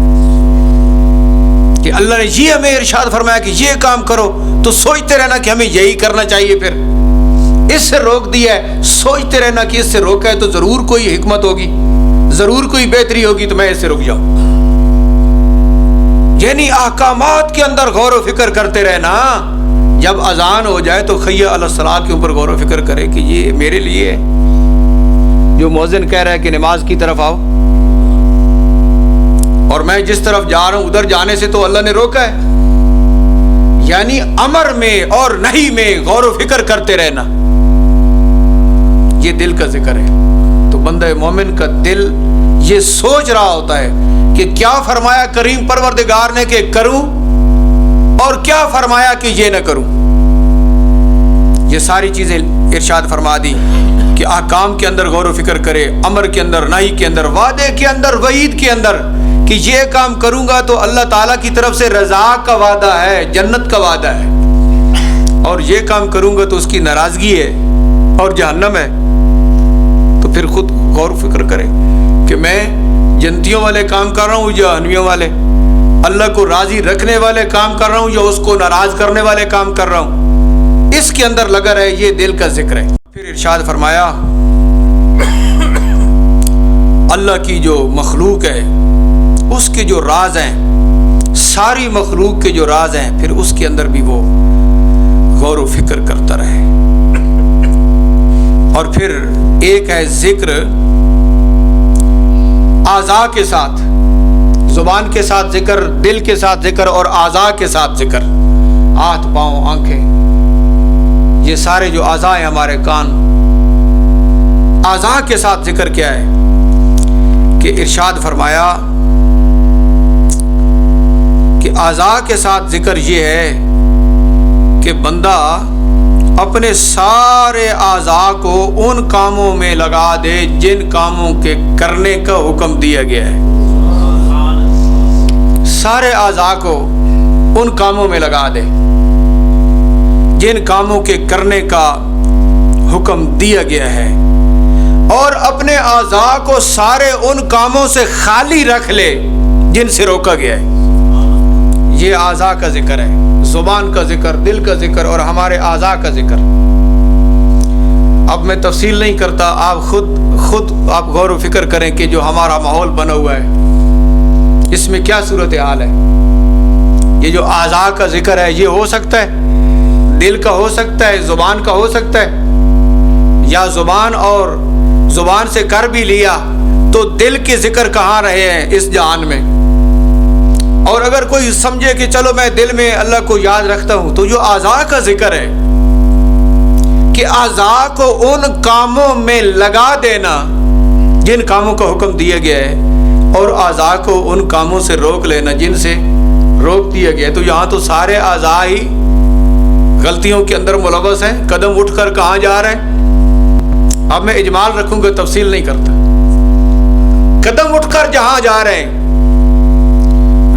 کہ اللہ نے یہ ہمیں ارشاد فرمایا کہ یہ کام کرو تو سوچتے رہنا کہ ہمیں یہی کرنا چاہیے، پھر اس سے روک دیا ہے سوچتے رہنا کہ اس سے روکا ہے تو ضرور کوئی حکمت ہوگی، ضرور کوئی بہتری ہوگی تو میں اس سے رک جاؤں۔ یعنی احکامات کے اندر غور و فکر کرتے رہنا، جب اذان ہو جائے تو حی علی الصلاۃ کے اوپر غور و فکر کرے کہ یہ میرے لیے ہے، جو مؤذن کہہ رہا ہے کہ نماز کی طرف آؤ اور میں جس طرف جا رہا ہوں ادھر جانے سے تو اللہ نے روکا ہے۔ یعنی امر میں اور نہیں میں غور و فکر کرتے رہنا، یہ دل کا ذکر ہے۔ تو بندہ مومن کا دل یہ سوچ رہا ہوتا ہے کہ کیا فرمایا کریم پروردگار نے کہ کروں اور کیا فرمایا کہ یہ نہ کروں۔ یہ ساری چیزیں ارشاد فرما دی کہ احکام کے اندر غور و فکر کرے، امر کے اندر، نہی کے اندر، وعدے کے اندر، وعید کے اندر، کہ یہ کام کروں گا تو اللہ تعالیٰ کی طرف سے رضا کا وعدہ ہے، جنت کا وعدہ ہے، اور یہ کام کروں گا تو اس کی ناراضگی ہے اور جہنم ہے۔ تو پھر خود غور و فکر کرے کہ میں جنتیوں والے کام کر رہا ہوں یا جہنمیوں والے، اللہ کو راضی رکھنے والے کام کر رہا ہوں یا اس کو ناراض کرنے والے کام کر رہا ہوں۔ اس کے اندر لگا رہے، یہ دل کا ذکر ہے۔ پھر ارشاد فرمایا اللہ کی جو مخلوق ہے اس کے جو راز ہیں، ساری مخلوق کے جو راز ہیں، پھر اس کے اندر بھی وہ غور و فکر کرتا رہے۔ اور پھر ایک ہے ذکر اعضاء کے ساتھ، زبان کے ساتھ ذکر، دل کے ساتھ ذکر اور اعضاء کے ساتھ ذکر، ہاتھ، پاؤں، آنکھیں، یہ سارے جو اعضاء ہیں، ہمارے کان، اعضاء کے ساتھ ذکر کیا ہے کہ ارشاد فرمایا کہ اعضاء کے ساتھ ذکر یہ ہے کہ بندہ اپنے سارے اعضاء کو ان کاموں میں لگا دے جن کاموں کے کرنے کا حکم دیا گیا ہے۔ سارے اعضاء کو ان کاموں میں لگا دے جن کاموں کے کرنے کا حکم دیا گیا ہے، اور اپنے اعضاء کو سارے ان کاموں سے خالی رکھ لے جن سے روکا گیا ہے۔ یہ اعضاء کا ذکر ہے، زبان کا ذکر، دل کا ذکر اور ہمارے اعضاء کا ذکر۔ اب میں تفصیل نہیں کرتا، آپ خود آپ غور و فکر کریں کہ جو ہمارا ماحول بنا ہوا ہے اس میں کیا صورتحال ہے۔ یہ جو اعضاء کا ذکر ہے یہ ہو سکتا ہے، دل کا ہو سکتا ہے، زبان کا ہو سکتا ہے، یا زبان اور زبان سے کر بھی لیا تو دل کے ذکر کہاں رہے ہیں اس جہان میں۔ اور اگر کوئی سمجھے کہ چلو میں دل میں اللہ کو یاد رکھتا ہوں، تو جو اعضاء کا ذکر ہے کہ اعضاء کو ان کاموں میں لگا دینا جن کاموں کا حکم دیا گیا ہے، اور اعضاء کو ان کاموں سے روک لینا جن سے روک دیا گیا ہے۔ تو یہاں تو سارے اعضاء ہی غلطیوں کے اندر ملوث ہیں، قدم اٹھ کر کہاں جا رہے ہیں۔ اب میں اجمال رکھوں گا، تفصیل نہیں کرتا۔ قدم اٹھ کر جہاں جا رہے ہیں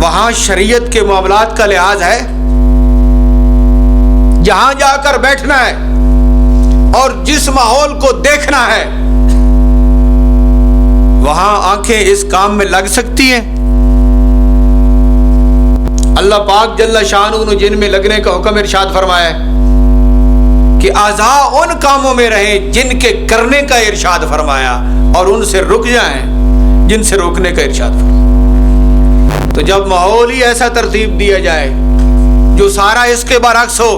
وہاں شریعت کے معاملات کا لحاظ ہے، جہاں جا کر بیٹھنا ہے اور جس ماحول کو دیکھنا ہے وہاں آنکھیں اس کام میں لگ سکتی ہیں۔ اللہ پاک جل شانہ نے جن میں لگنے کا حکم ارشاد فرمایا ہے کہ اعضاء ان کاموں میں رہیں جن کے کرنے کا ارشاد فرمایا، اور ان سے رک جائیں جن سے روکنے کا ارشاد فرمایا۔ تو جب ماحول ہی ایسا ترتیب دیا جائے جو سارا اس کے برعکس ہو،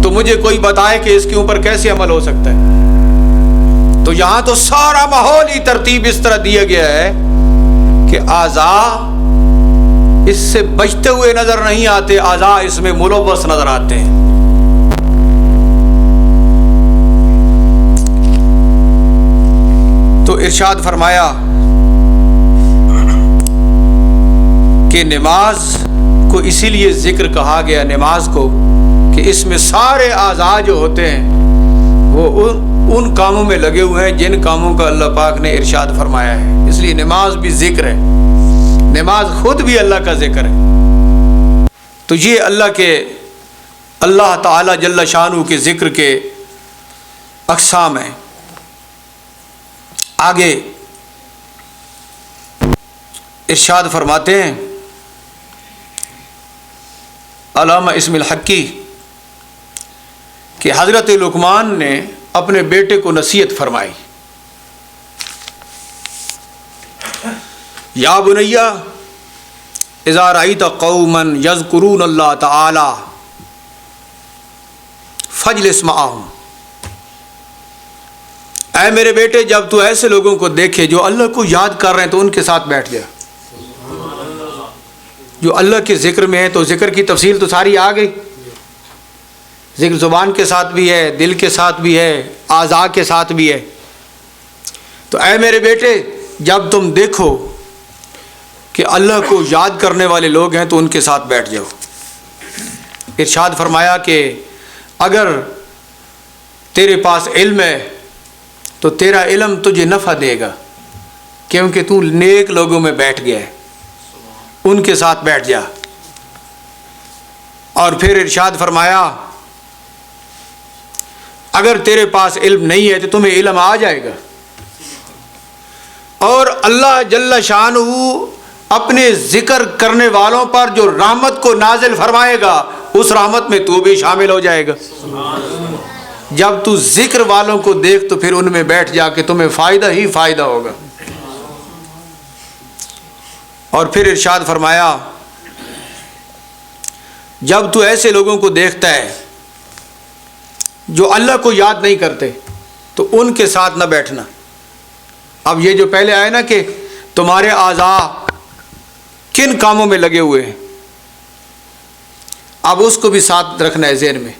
تو مجھے کوئی بتائے کہ اس کے اوپر کیسے عمل ہو سکتا ہے۔ تو یہاں تو سارا ماحول ہی ترتیب اس طرح دیا گیا ہے کہ اعضاء اس سے بچتے ہوئے نظر نہیں آتے، اعضاء اس میں ملوث نظر آتے ہیں۔ تو ارشاد فرمایا کہ نماز کو اسی لیے ذکر کہا گیا، نماز کو، کہ اس میں سارے اعضاء جو ہوتے ہیں وہ ان کاموں میں لگے ہوئے ہیں جن کاموں کا اللہ پاک نے ارشاد فرمایا ہے۔ اس لیے نماز بھی ذکر ہے، نماز خود بھی اللہ کا ذکر ہے۔ تو یہ اللہ تعالی جل شانہ کے ذکر کے اقسام ہیں۔ آگے ارشاد فرماتے ہیں علامہ اسم الحقی کہ حضرت لقمان نے اپنے بیٹے کو نصیحت فرمائی، یا بنیا اذا رأیت قوما یذکرون اللہ تعالی فاجلس معہم، اے میرے بیٹے جب تو ایسے لوگوں کو دیکھے جو اللہ کو یاد کر رہے ہیں تو ان کے ساتھ بیٹھ جا۔ جو اللہ کے ذکر میں ہے تو ذکر کی تفصیل تو ساری آ گئی، ذکر زبان کے ساتھ بھی ہے، دل کے ساتھ بھی ہے، اعضاء کے ساتھ بھی ہے۔ تو اے میرے بیٹے جب تم دیکھو کہ اللہ کو یاد کرنے والے لوگ ہیں تو ان کے ساتھ بیٹھ جاؤ۔ ارشاد فرمایا کہ اگر تیرے پاس علم ہے تو تیرا علم تجھے نفع دے گا، کیونکہ تو نیک لوگوں میں بیٹھ گیا ہے، ان کے ساتھ بیٹھ جا۔ اور پھر ارشاد فرمایا اگر تیرے پاس علم نہیں ہے تو تمہیں علم آ جائے گا، اور اللہ جل شانہ اپنے ذکر کرنے والوں پر جو رحمت کو نازل فرمائے گا اس رحمت میں تو بھی شامل ہو جائے گا۔ جب تو ذکر والوں کو دیکھ تو پھر ان میں بیٹھ جا کے تمہیں فائدہ ہی فائدہ ہوگا۔ اور پھر ارشاد فرمایا جب تو ایسے لوگوں کو دیکھتا ہے جو اللہ کو یاد نہیں کرتے تو ان کے ساتھ نہ بیٹھنا۔ اب یہ جو پہلے آئے نا کہ تمہارے اعضاء کن کاموں میں لگے ہوئے ہیں، اب اس کو بھی ساتھ رکھنا ہے ذہن میں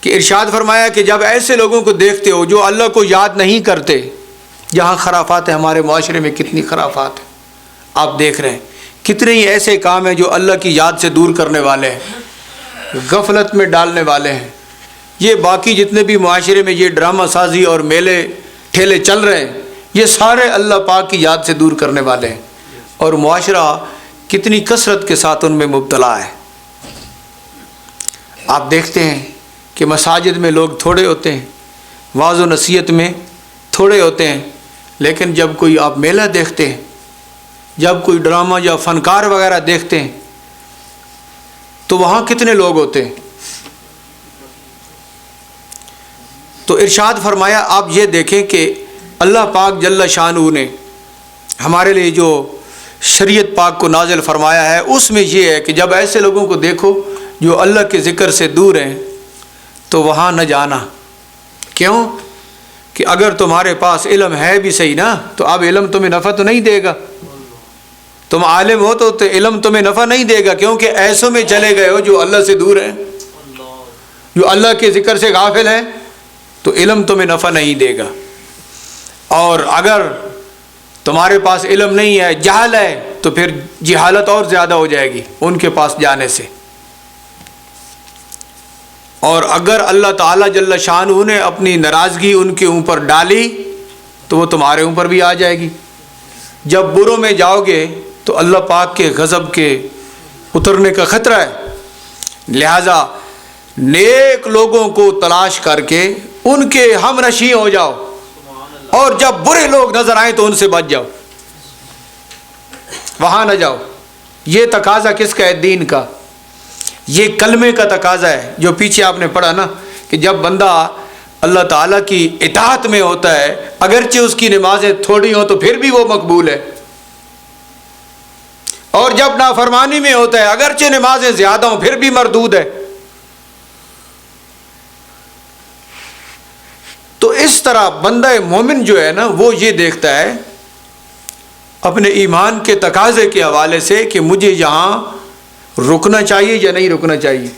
کہ ارشاد فرمایا کہ جب ایسے لوگوں کو دیکھتے ہو جو اللہ کو یاد نہیں کرتے، جہاں خرافات ہیں، ہمارے معاشرے میں کتنی خرافات ہیں، آپ دیکھ رہے ہیں کتنے ہی ایسے کام ہیں جو اللہ کی یاد سے دور کرنے والے ہیں، غفلت میں ڈالنے والے ہیں۔ یہ باقی جتنے بھی معاشرے میں یہ ڈرامہ سازی اور میلے ٹھیلے چل رہے ہیں، یہ سارے اللہ پاک کی یاد سے دور کرنے والے ہیں، اور معاشرہ کتنی کثرت کے ساتھ ان میں مبتلا ہے۔ آپ دیکھتے ہیں کہ مساجد میں لوگ تھوڑے ہوتے ہیں، واعظ و نصیحت میں تھوڑے ہوتے ہیں، لیکن جب کوئی آپ میلہ دیکھتے ہیں، جب کوئی ڈرامہ یا فنکار وغیرہ دیکھتے ہیں تو وہاں کتنے لوگ ہوتے ہیں۔ تو ارشاد فرمایا آپ یہ دیکھیں کہ اللہ پاک جل شانہ نے ہمارے لیے جو شریعت پاک کو نازل فرمایا ہے اس میں یہ ہے کہ جب ایسے لوگوں کو دیکھو جو اللہ کے ذکر سے دور ہیں تو وہاں نہ جانا۔ کیوں کہ اگر تمہارے پاس علم ہے بھی صحیح نا تو اب علم تمہیں نفع تو نہیں دے گا، تم عالم ہو تو علم تمہیں نفع نہیں دے گا، کیونکہ ایسوں میں چلے گئے ہو جو اللہ سے دور ہیں، جو اللہ کے ذکر سے غافل ہیں، تو علم تمہیں نفع نہیں دے گا۔ اور اگر تمہارے پاس علم نہیں ہے، جہل ہے، تو پھر جہالت اور زیادہ ہو جائے گی ان کے پاس جانے سے۔ اور اگر اللہ تعالیٰ جل شانہ نے اپنی ناراضگی ان کے اوپر ڈالی تو وہ تمہارے اوپر بھی آ جائے گی۔ جب بروں میں جاؤ گے تو اللہ پاک کے غضب کے اترنے کا خطرہ ہے، لہذا نیک لوگوں کو تلاش کر کے ان کے ہم نشیں ہو جاؤ، اور جب برے لوگ نظر آئیں تو ان سے بچ جاؤ، وہاں نہ جاؤ۔ یہ تقاضا کس کا ہے؟ دین کا۔ یہ کلمے کا تقاضا ہے جو پیچھے آپ نے پڑھا نا کہ جب بندہ اللہ تعالیٰ کی اطاعت میں ہوتا ہے، اگرچہ اس کی نمازیں تھوڑی ہوں تو پھر بھی وہ مقبول ہے، اور جب نافرمانی میں ہوتا ہے اگرچہ نمازیں زیادہ ہوں پھر بھی مردود ہے۔ تو اس طرح بندہ مومن جو ہے نا وہ یہ دیکھتا ہے اپنے ایمان کے تقاضے کے حوالے سے کہ مجھے یہاں رکنا چاہیے یا نہیں رکنا چاہیے،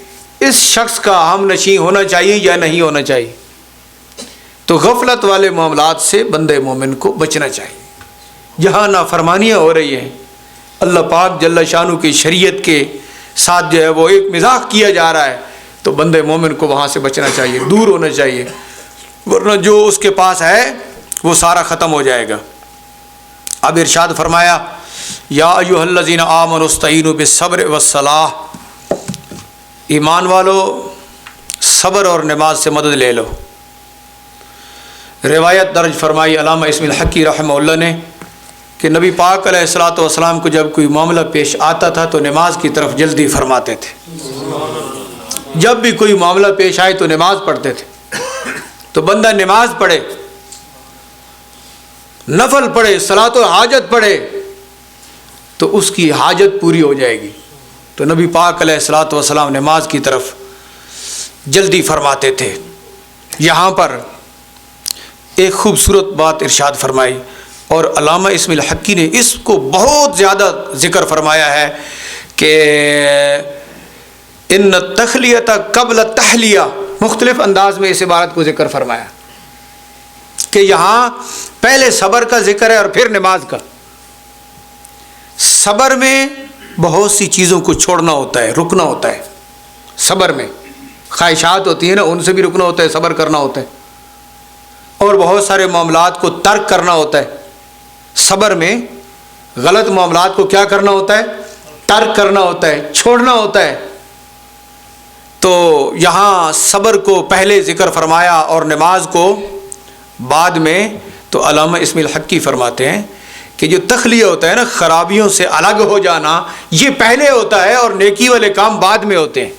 اس شخص کا ہم نشیں ہونا چاہیے یا نہیں ہونا چاہیے۔ تو غفلت والے معاملات سے بندے مومن کو بچنا چاہیے۔ جہاں نافرمانیاں ہو رہی ہیں، اللہ پاک جل شانہ کی شریعت کے ساتھ جو ہے وہ ایک مذاق کیا جا رہا ہے، تو بندے مومن کو وہاں سے بچنا چاہیے، دور ہونا چاہیے، ورنہ جو اس کے پاس ہے وہ سارا ختم ہو جائے گا۔ اب ارشاد فرمایا یا ایھا الذین آمنوا استعینوا بالصبر والصلاۃ، ایمان والو صبر اور نماز سے مدد لے لو۔ روایت درج فرمائی علامہ اسم الحقی رحمہ اللہ نے کہ نبی پاک علیہ الصلوۃ والسلام کو جب کوئی معاملہ پیش آتا تھا تو نماز کی طرف جلدی فرماتے تھے۔ جب بھی کوئی معاملہ پیش آئے تو نماز پڑھتے تھے۔ تو بندہ نماز پڑھے، نفل پڑھے، صلاۃ و حاجت پڑھے تو اس کی حاجت پوری ہو جائے گی۔ تو نبی پاک علیہ الصلوۃ والسلام نماز کی طرف جلدی فرماتے تھے۔ یہاں پر ایک خوبصورت بات ارشاد فرمائی، اور علامہ اسم الحقی نے اس کو بہت زیادہ ذکر فرمایا ہے کہ ان التخلیۃ قبل التحلیہ، مختلف انداز میں اس عبارت کو ذکر فرمایا کہ یہاں پہلے صبر کا ذکر ہے اور پھر نماز کا. صبر میں بہت سی چیزوں کو چھوڑنا ہوتا ہے، رکنا ہوتا ہے. صبر میں خواہشات ہوتی ہیں نا، ان سے بھی رکنا ہوتا ہے، صبر کرنا ہوتا ہے. اور بہت سارے معاملات کو ترک کرنا ہوتا ہے. صبر میں غلط معاملات کو کیا کرنا ہوتا ہے؟ ترک کرنا ہوتا ہے، چھوڑنا ہوتا ہے. تو یہاں صبر کو پہلے ذکر فرمایا اور نماز کو بعد میں. تو علامہ اسماعیل حقی فرماتے ہیں کہ جو تخلیہ ہوتا ہے نا، خرابیوں سے الگ ہو جانا، یہ پہلے ہوتا ہے اور نیکی والے کام بعد میں ہوتے ہیں.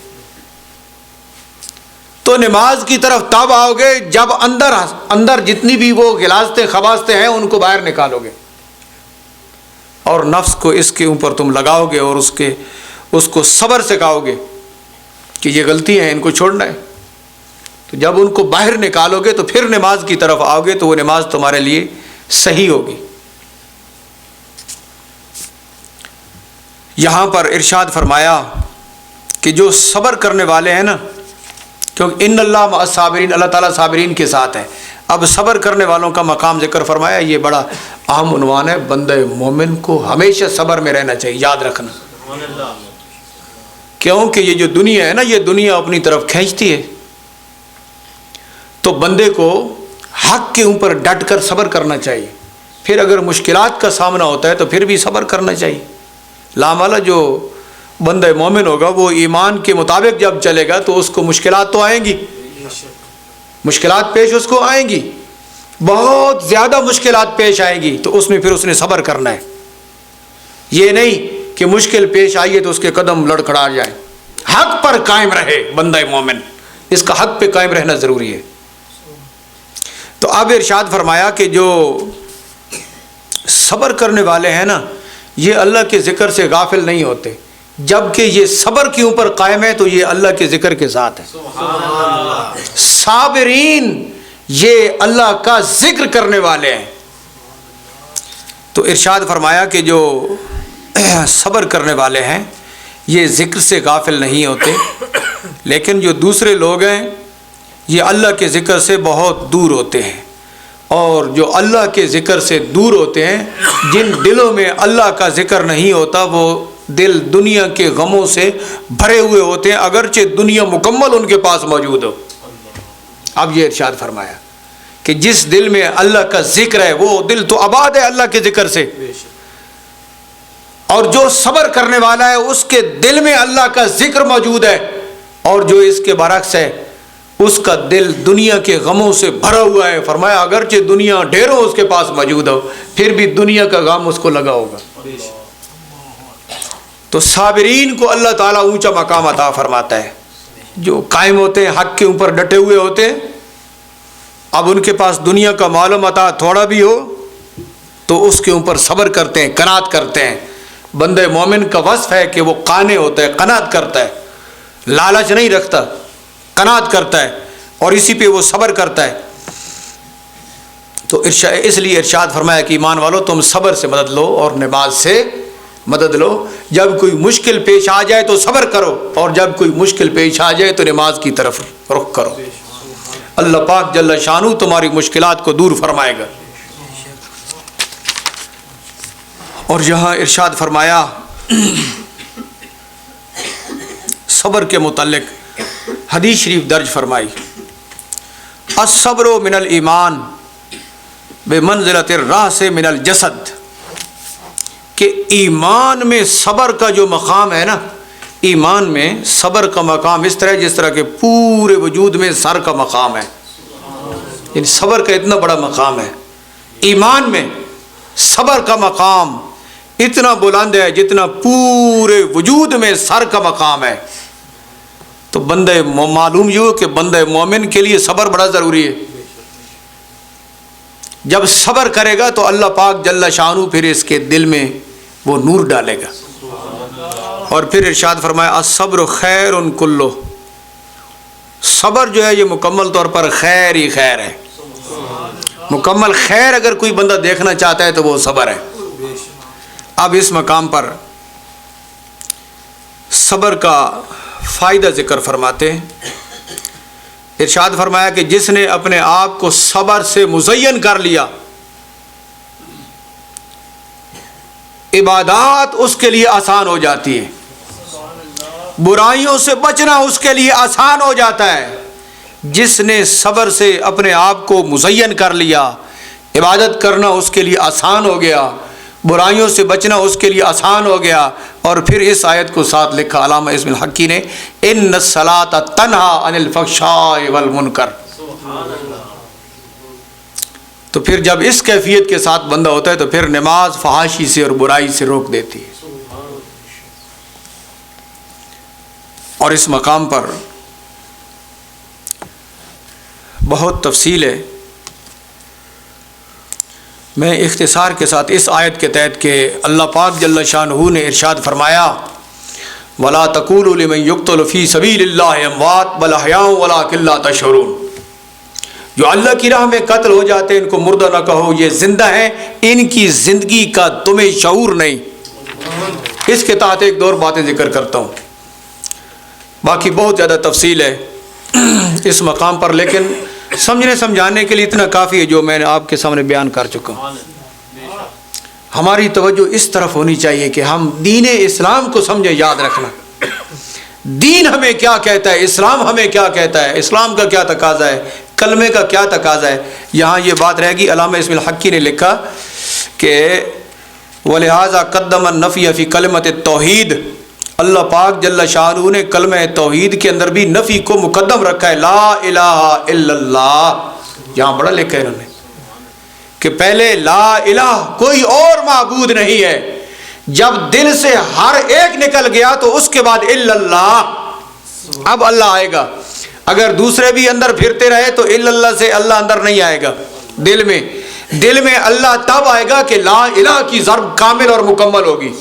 تو نماز کی طرف تب آؤ گے جب اندر جتنی بھی وہ غلاظتیں خباثتیں ہیں ان کو باہر نکالو گے اور نفس کو اس کے اوپر تم لگاؤ گے اور اس کو صبر سکھاؤ گے کہ یہ غلطی ہیں، ان کو چھوڑنا ہے. تو جب ان کو باہر نکالو گے تو پھر نماز کی طرف آؤ گے تو وہ نماز تمہارے لیے صحیح ہوگی. یہاں پر ارشاد فرمایا کہ جو صبر کرنے والے ہیں نا، کیونکہ ان اللہ مع الصابرین، اللہ تعالیٰ صابرین کے ساتھ ہے. اب صبر کرنے والوں کا مقام ذکر فرمایا. یہ بڑا اہم عنوان ہے. بندہ مومن کو ہمیشہ صبر میں رہنا چاہیے، یاد رکھنا. کیونکہ یہ جو دنیا ہے نا، یہ دنیا اپنی طرف کھینچتی ہے. تو بندے کو حق کے اوپر ڈٹ کر صبر کرنا چاہیے. پھر اگر مشکلات کا سامنا ہوتا ہے تو پھر بھی صبر کرنا چاہیے. لامالا جو بندہ مومن ہوگا وہ ایمان کے مطابق جب چلے گا تو اس کو مشکلات تو آئیں گی، مشکلات پیش اس کو آئیں گی، بہت زیادہ مشکلات پیش آئیں گی. تو اس میں پھر اس نے صبر کرنا ہے. یہ نہیں کہ مشکل پیش آئی ہے تو اس کے قدم لڑکھڑا جائیں. حق پر قائم رہے بندہ مومن، اس کا حق پہ قائم رہنا ضروری ہے. تو اب ارشاد فرمایا کہ جو صبر کرنے والے ہیں نا، یہ اللہ کے ذکر سے غافل نہیں ہوتے. جبکہ یہ صبر کے اوپر قائم ہے تو یہ اللہ کے ذکر کے ساتھ ہے. صابرین یہ اللہ کا ذکر کرنے والے ہیں. تو ارشاد فرمایا کہ جو صبر کرنے والے ہیں یہ ذکر سے غافل نہیں ہوتے. لیکن جو دوسرے لوگ ہیں یہ اللہ کے ذکر سے بہت دور ہوتے ہیں. اور جو اللہ کے ذکر سے دور ہوتے ہیں، جن دلوں میں اللہ کا ذکر نہیں ہوتا، وہ دل دنیا کے غموں سے بھرے ہوئے ہوتے ہیں، اگرچہ دنیا مکمل ان کے پاس موجود ہو. اب یہ ارشاد فرمایا کہ جس دل میں اللہ کا ذکر ہے وہ دل تو آباد ہے اللہ کے ذکر سے. اور جو صبر کرنے والا ہے اس کے دل میں اللہ کا ذکر موجود ہے. اور جو اس کے برعکس ہے اس کا دل دنیا کے غموں سے بھرا ہوا ہے. فرمایا اگرچہ دنیا ڈھیروں اس کے پاس موجود ہو پھر بھی دنیا کا غم اس کو لگا ہوگا. تو صابرین کو اللہ تعالیٰ اونچا مقام عطا فرماتا ہے. جو قائم ہوتے ہیں، حق کے اوپر ڈٹے ہوئے ہوتے ہیں. اب ان کے پاس دنیا کا مال و متاع تھوڑا بھی ہو تو اس کے اوپر صبر کرتے ہیں، قناعت کرتے ہیں. بندہ مومن کا وصف ہے کہ وہ قانع ہوتا ہے، قناعت کرتا ہے، لالچ نہیں رکھتا، قناعت کرتا ہے اور اسی پہ وہ صبر کرتا ہے. تو اس لیے ارشاد فرمایا کہ ایمان والو تم صبر سے مدد لو اور نماز سے مدد لو. جب کوئی مشکل پیش آ جائے تو صبر کرو اور جب کوئی مشکل پیش آ جائے تو نماز کی طرف رخ کرو. اللہ پاک جل شانہ تمہاری مشکلات کو دور فرمائے گا. اور یہاں ارشاد فرمایا صبر کے متعلق حدیث شریف درج فرمائی، الصبر من الایمان بمنزلۃ الراس من الجسد، کہ ایمان میں صبر کا جو مقام ہے نا، ایمان میں صبر کا مقام اس طرح جس طرح کہ پورے وجود میں سر کا مقام ہے. یعنی صبر کا اتنا بڑا مقام ہے. ایمان میں صبر کا مقام اتنا بلند ہے جتنا پورے وجود میں سر کا مقام ہے. تو بندہ معلوم یہ ہو کہ بندہ مومن کے لیے صبر بڑا ضروری ہے. جب صبر کرے گا تو اللہ پاک جل شانہ پھر اس کے دل میں وہ نور ڈالے گا. اور پھر ارشاد فرمایا الصبر خیر کلہ، صبر جو ہے یہ مکمل طور پر خیر ہی خیر ہے. مکمل خیر اگر کوئی بندہ دیکھنا چاہتا ہے تو وہ صبر ہے. اب اس مقام پر صبر کا فائدہ ذکر فرماتے ہیں ارشاد فرمایا کہ جس نے اپنے آپ کو صبر سے مزین کر لیا، عبادات اس کے لیے آسان ہو جاتی ہے، برائیوں سے بچنا اس کے لیے آسان ہو جاتا ہے۔ جس نے صبر سے اپنے آپ کو مزین کر لیا، عبادت کرنا اس کے لیے آسان ہو گیا، برائیوں سے بچنا اس کے لیے آسان ہو گیا۔ اور پھر اس آیت کو ساتھ لکھا علامہ اسم الحقی نے، ان الصلاۃ تنہی عن الفحشاء والمنکر۔ تو پھر جب اس کیفیت کے ساتھ بندہ ہوتا ہے تو پھر نماز فحاشی سے اور برائی سے روک دیتی ہے۔ اور اس مقام پر بہت تفصیل ہے، میں اختصار کے ساتھ اس آیت کے تحت کہ اللہ پاک جل شانہ نے ارشاد فرمایا، وَلَا تَقُولُوا لِمَن يُقْتَلُ فِي سَبِيلِ اللَّهِ أَمْوَاتٌ بَلْ أَحْيَاءٌ وَلَٰكِن لَّا تَشْعُرُونَ۔ جو اللہ کی راہ میں قتل ہو جاتے ہیں ان کو مردہ نہ کہو، یہ زندہ ہیں، ان کی زندگی کا تمہیں شعور نہیں۔ اس کے تحت ایک دو اور باتیں ذکر کرتا ہوں، باقی بہت زیادہ تفصیل ہے اس مقام پر، لیکن سمجھنے سمجھانے کے لیے اتنا کافی ہے جو میں نے آپ کے سامنے بیان کر چکا ہوں۔ ہماری توجہ اس طرف ہونی چاہیے کہ ہم دین اسلام کو سمجھیں، یاد رکھنا دین ہمیں کیا کہتا ہے، اسلام ہمیں کیا کہتا ہے، اسلام کا کیا تقاضا ہے، کلمے کا کیا تقاضا ہے۔ یہاں یہ بات رہے گی، علامہ اسم الحقی نے لکھا کہ وَلِهَذَا قَدَّمَ النَّفْيَ فِي كَلِمَةِ التَّوْحِيدِ، اللہ پاک جل شانہ نے کلمہ توحید کے اندر بھی نفی کو مقدم رکھا ہے، لا الہ الا اللہ، یہاں بڑا لکھا ہے انہوں نے کہ پہلے لا الہ، کوئی اور معبود نہیں ہے، جب دل سے ہر ایک نکل گیا تو اس کے بعد الا اللہ، اب اللہ آئے گا۔ اگر دوسرے بھی اندر پھرتے رہے تو الا اللہ سے اللہ اندر نہیں آئے گا، دل میں اللہ تب آئے گا کہ لا الہ کی ضرب کامل اور مکمل ہوگی۔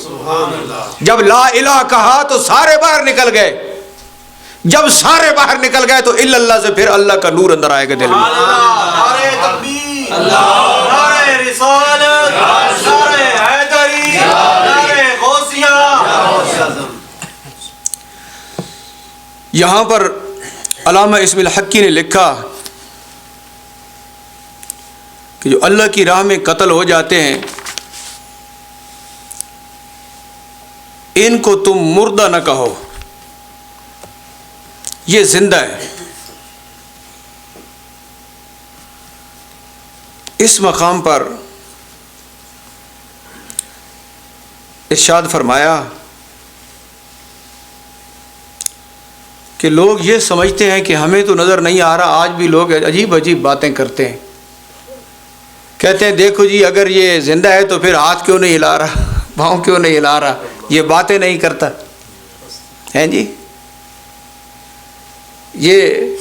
جب لا الہ کہا تو سارے باہر نکل گئے، جب سارے باہر نکل گئے تو الا اللہ سے پھر اللہ کا نور اندر آئے گا دل میں۔ نعرہ تکبیر، نعرہ رسالت، نعرہ حیدری، نعرہ غوثیہ۔ یہاں پر علامہ اسم الحقی نے لکھا کہ جو اللہ کی راہ میں قتل ہو جاتے ہیں ان کو تم مردہ نہ کہو، یہ زندہ ہے۔ اس مقام پر ارشاد فرمایا کہ لوگ یہ سمجھتے ہیں کہ ہمیں تو نظر نہیں آ رہا، آج بھی لوگ عجیب عجیب باتیں کرتے ہیں، کہتے ہیں دیکھو جی اگر یہ زندہ ہے تو پھر ہاتھ کیوں نہیں ہلا رہا، پاؤں کیوں نہیں ہلا رہا، یہ باتیں نہیں کرتا ہیں جی، یہ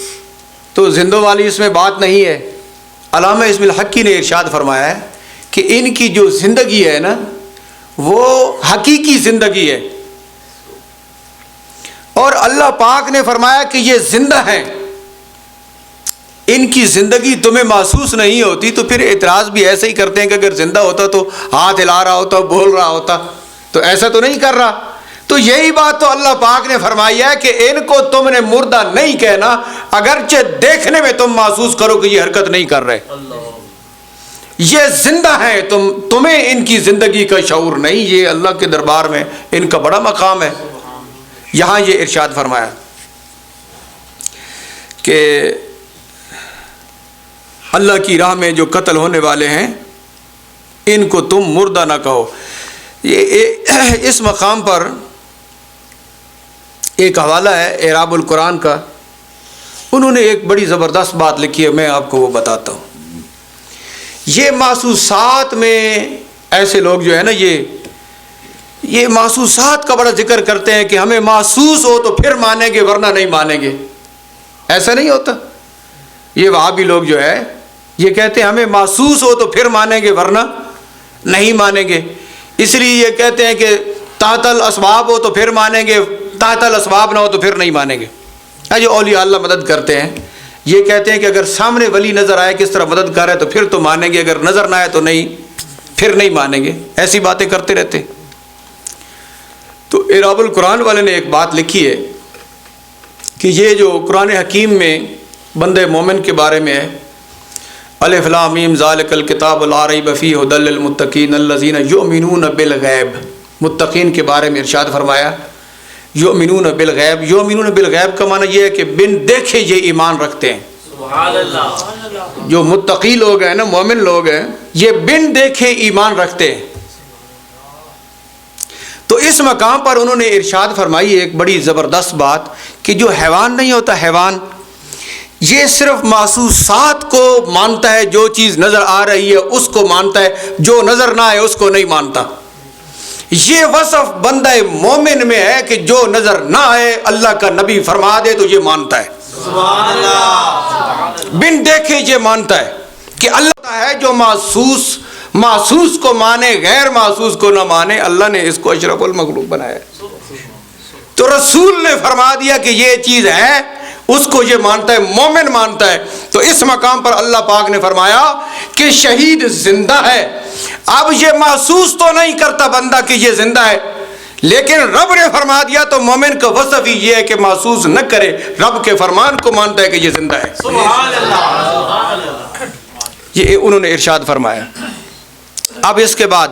تو زندوں والی اس میں بات نہیں ہے۔ علامہ اسم الحقی نے ارشاد فرمایا ہے کہ ان کی جو زندگی ہے نا وہ حقیقی زندگی ہے، اور اللہ پاک نے فرمایا کہ یہ زندہ ہیں، ان کی زندگی تمہیں محسوس نہیں ہوتی، تو پھر اعتراض بھی ایسے ہی کرتے ہیں کہ اگر زندہ ہوتا تو ہاتھ ہلا رہا ہوتا، بول رہا ہوتا، تو ایسا تو نہیں کر رہا۔ تو یہی بات تو اللہ پاک نے فرمائی ہے کہ ان کو تم نے مردہ نہیں کہنا، اگرچہ دیکھنے میں تم محسوس کرو کہ یہ حرکت نہیں کر رہے، یہ زندہ ہیں، تمہیں ان کی زندگی کا شعور نہیں۔ یہ اللہ کے دربار میں ان کا بڑا مقام ہے۔ یہاں یہ ارشاد فرمایا کہ اللہ کی راہ میں جو قتل ہونے والے ہیں ان کو تم مردہ نہ کہو۔ یہ اس مقام پر ایک حوالہ ہے اعراب القرآن کا، انہوں نے ایک بڑی زبردست بات لکھی ہے، میں آپ کو وہ بتاتا ہوں۔ یہ محسوسات میں ایسے لوگ جو ہے نا یہ محسوسات کا بڑا ذکر کرتے ہیں کہ ہمیں محسوس ہو تو پھر مانیں گے ورنہ نہیں مانیں گے، ایسا نہیں ہوتا۔ یہ وہابی لوگ جو ہے یہ کہتے ہیں ہمیں محسوس ہو تو پھر مانیں گے ورنہ نہیں مانیں گے، اس لیے یہ کہتے ہیں کہ تحت الاسباب ہو تو پھر مانیں گے، تحت الاسباب نہ ہو تو پھر نہیں مانیں گے۔ جو اولیاء اللہ مدد کرتے ہیں یہ کہتے ہیں کہ اگر سامنے ولی نظر آئے کس طرح مدد کر رہا ہے تو پھر تو مانیں گے، اگر نظر نہ آئے تو نہیں، پھر نہیں مانیں گے، ایسی باتیں کرتے رہتے۔ تو اعراب القرآن والے نے ایک بات لکھی ہے کہ یہ جو قرآن حکیم میں بندے مومن کے بارے میں ہے، الف لام میم ذالک الکتاب لا ریب فیہ ھدی للمتقین الذین یؤمنون بالغیب۔ متقین کے بارے میں ارشاد فرمایا یؤمنون بالغیب۔ یؤمنون بالغیب کا معنی یہ ہے کہ بن دیکھے یہ ایمان رکھتے ہیں۔ سبحان اللہ۔ جو متقی لوگ ہیں نا، مومن لوگ ہیں، یہ بن دیکھے ایمان رکھتے ہیں۔ تو اس مقام پر انہوں نے ارشاد فرمائی ایک بڑی زبردست بات کہ جو حیوان نہیں ہوتا، حیوان یہ صرف محسوسات کو مانتا ہے، جو چیز نظر آ رہی ہے اس کو مانتا ہے، جو نظر نہ آئے اس کو نہیں مانتا۔ یہ وصف بندہ مومن میں ہے کہ جو نظر نہ آئے اللہ کا نبی فرما دے تو یہ مانتا ہے، سبحان اللہ۔ بن دیکھے یہ مانتا ہے کہ اللہ ہے جو محسوس کو مانے، غیر محسوس کو نہ مانے۔ اللہ نے اس کو اشرف المخلوق بنایا ہے، تو رسول نے فرما دیا کہ یہ چیز ہے، اس کو یہ مانتا ہے، مومن مانتا ہے۔ تو اس مقام پر اللہ پاک نے فرمایا کہ شہید زندہ ہے۔ اب یہ محسوس تو نہیں کرتا بندہ کہ یہ زندہ ہے، لیکن رب نے فرما دیا تو مومن کا وصف ہی یہ ہے کہ محسوس نہ کرے، رب کے فرمان کو مانتا ہے کہ یہ زندہ ہے۔ سبحان اللہ۔ یہ انہوں نے ارشاد فرمایا۔ اب اس کے بعد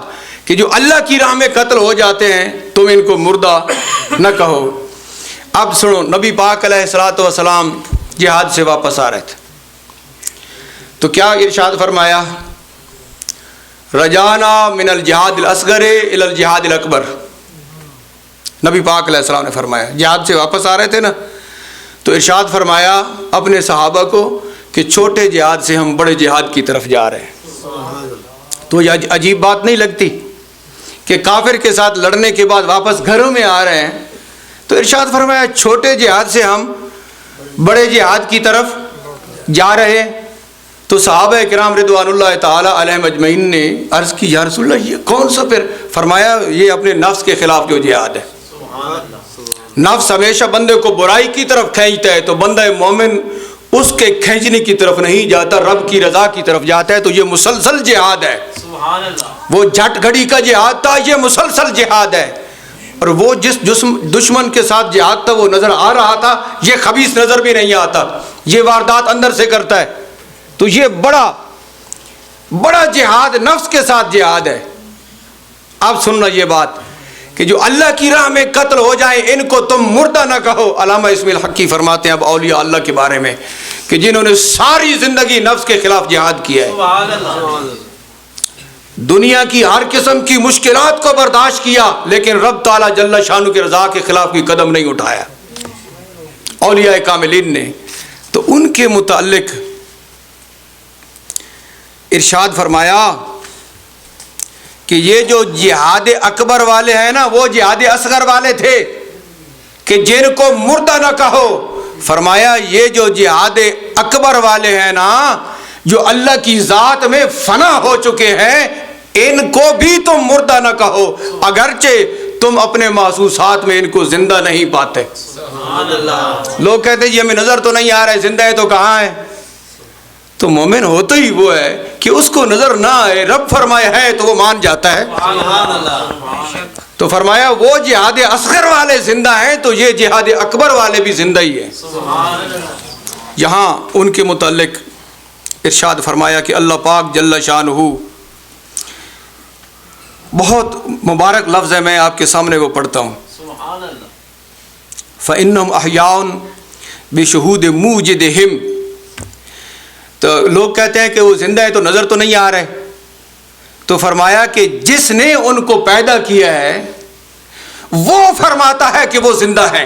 کہ جو اللہ کی راہ میں قتل ہو جاتے ہیں تم ان کو مردہ نہ کہو۔ اب سنو، نبی پاک علیہ الصلوۃ والسلام جہاد سے واپس آ رہے تھے تو کیا ارشاد فرمایا؟ رجانا من الجہاد الاصغر الی الجہاد الاکبر۔ نبی پاک علیہ السلام نے فرمایا، جہاد سے واپس آ رہے تھے نا، تو ارشاد فرمایا اپنے صحابہ کو کہ چھوٹے جہاد سے ہم بڑے جہاد کی طرف جا رہے ہیں۔ تو یہ عجیب بات نہیں لگتی کہ کافر کے ساتھ لڑنے کے بعد واپس گھروں میں آ رہے ہیں؟ تو ارشاد فرمایا چھوٹے جہاد سے ہم بڑے جہاد کی طرف جا رہے ہیں۔ تو صحابہ کرام رضوان اللہ تعالی علیہم اجمعین نے عرض کی یا رسول اللہ یہ کون سا؟ پھر فرمایا یہ اپنے نفس کے خلاف جو جہاد ہے۔ نفس ہمیشہ بندے کو برائی کی طرف کھینچتا ہے، تو بندہ مومن اس کے کھینچنے کی طرف نہیں جاتا، رب کی رضا کی طرف جاتا ہے۔ تو یہ مسلسل جہاد ہے، سبحان اللہ۔ وہ جھٹ گھڑی کا جہاد تھا، یہ مسلسل جہاد ہے۔ اور وہ جس دشمن کے ساتھ جہاد تھا وہ نظر آ رہا تھا، یہ خبیث نظر بھی نہیں آتا، یہ واردات اندر سے کرتا ہے۔ تو یہ بڑا جہاد نفس کے ساتھ جہاد ہے۔ اب سننا یہ بات کہ جو اللہ کی راہ میں قتل ہو جائیں ان کو تم مردہ نہ کہو۔ علامہ اسماعیل حقی فرماتے ہیں اب اولیاء اللہ کے بارے میں کہ جنہوں نے ساری زندگی نفس کے خلاف جہاد کیا ہے، سبحان اللہ۔ دنیا کی ہر قسم کی مشکلات کو برداشت کیا، لیکن رب تعالیٰ جل شانہ کی رضا کے خلاف کوئی قدم نہیں اٹھایا اولیاء کاملین نے۔ تو ان کے متعلق ارشاد فرمایا کہ یہ جو جہاد اکبر والے ہیں نا وہ جہاد اصغر والے تھے کہ جن کو مردہ نہ کہو۔ فرمایا یہ جو جہاد اکبر والے ہیں نا، جو اللہ کی ذات میں فنا ہو چکے ہیں، ان کو بھی تم مردہ نہ کہو، اگرچہ تم اپنے محسوسات میں ان کو زندہ نہیں پاتے۔ سبحان اللہ۔ لوگ کہتے ہیں یہ ہمیں نظر تو نہیں آ رہا ہے، زندہ ہے تو کہاں ہے؟ تو مومن ہوتا ہی وہ ہے کہ اس کو نظر نہ آئے، رب فرمایا ہے تو وہ مان جاتا ہے۔ سبحان اللہ۔ تو فرمایا وہ جہاد اصغر والے زندہ ہیں تو یہ جہاد اکبر والے بھی زندہ ہی ہیں۔ سبحان اللہ۔ یہاں ان کے متعلق ارشاد فرمایا کہ اللہ پاک جل شانہ، بہت مبارک لفظ ہے، میں آپ کے سامنے وہ پڑھتا ہوں۔ سبحان اللہ۔ فَإِنَّهُمْ أَحْيَاءٌ بِشُهُودِ مُوجِدِهِمْ۔ تو لوگ کہتے ہیں کہ وہ زندہ ہے تو نظر تو نہیں آ رہے، تو فرمایا کہ جس نے ان کو پیدا کیا ہے وہ فرماتا ہے کہ وہ زندہ ہے،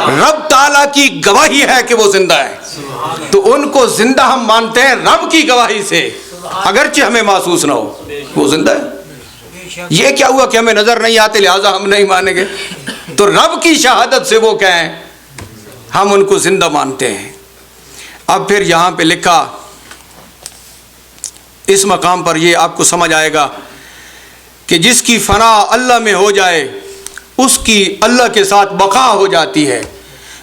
رب تعالیٰ کی گواہی ہے کہ وہ زندہ ہے، تو ان کو زندہ ہم مانتے ہیں رب کی گواہی سے، اگرچہ ہمیں محسوس نہ ہو وہ زندہ ہے۔ یہ کیا ہوا کہ ہمیں نظر نہیں آتے لہٰذا ہم نہیں مانیں گے؟ تو رب کی شہادت سے وہ کہیں ہم ان کو زندہ مانتے ہیں۔ اب پھر یہاں پہ لکھا، اس مقام پر یہ آپ کو سمجھ آئے گا کہ جس کی فنا اللہ میں ہو جائے اس کی اللہ کے ساتھ بقا ہو جاتی ہے،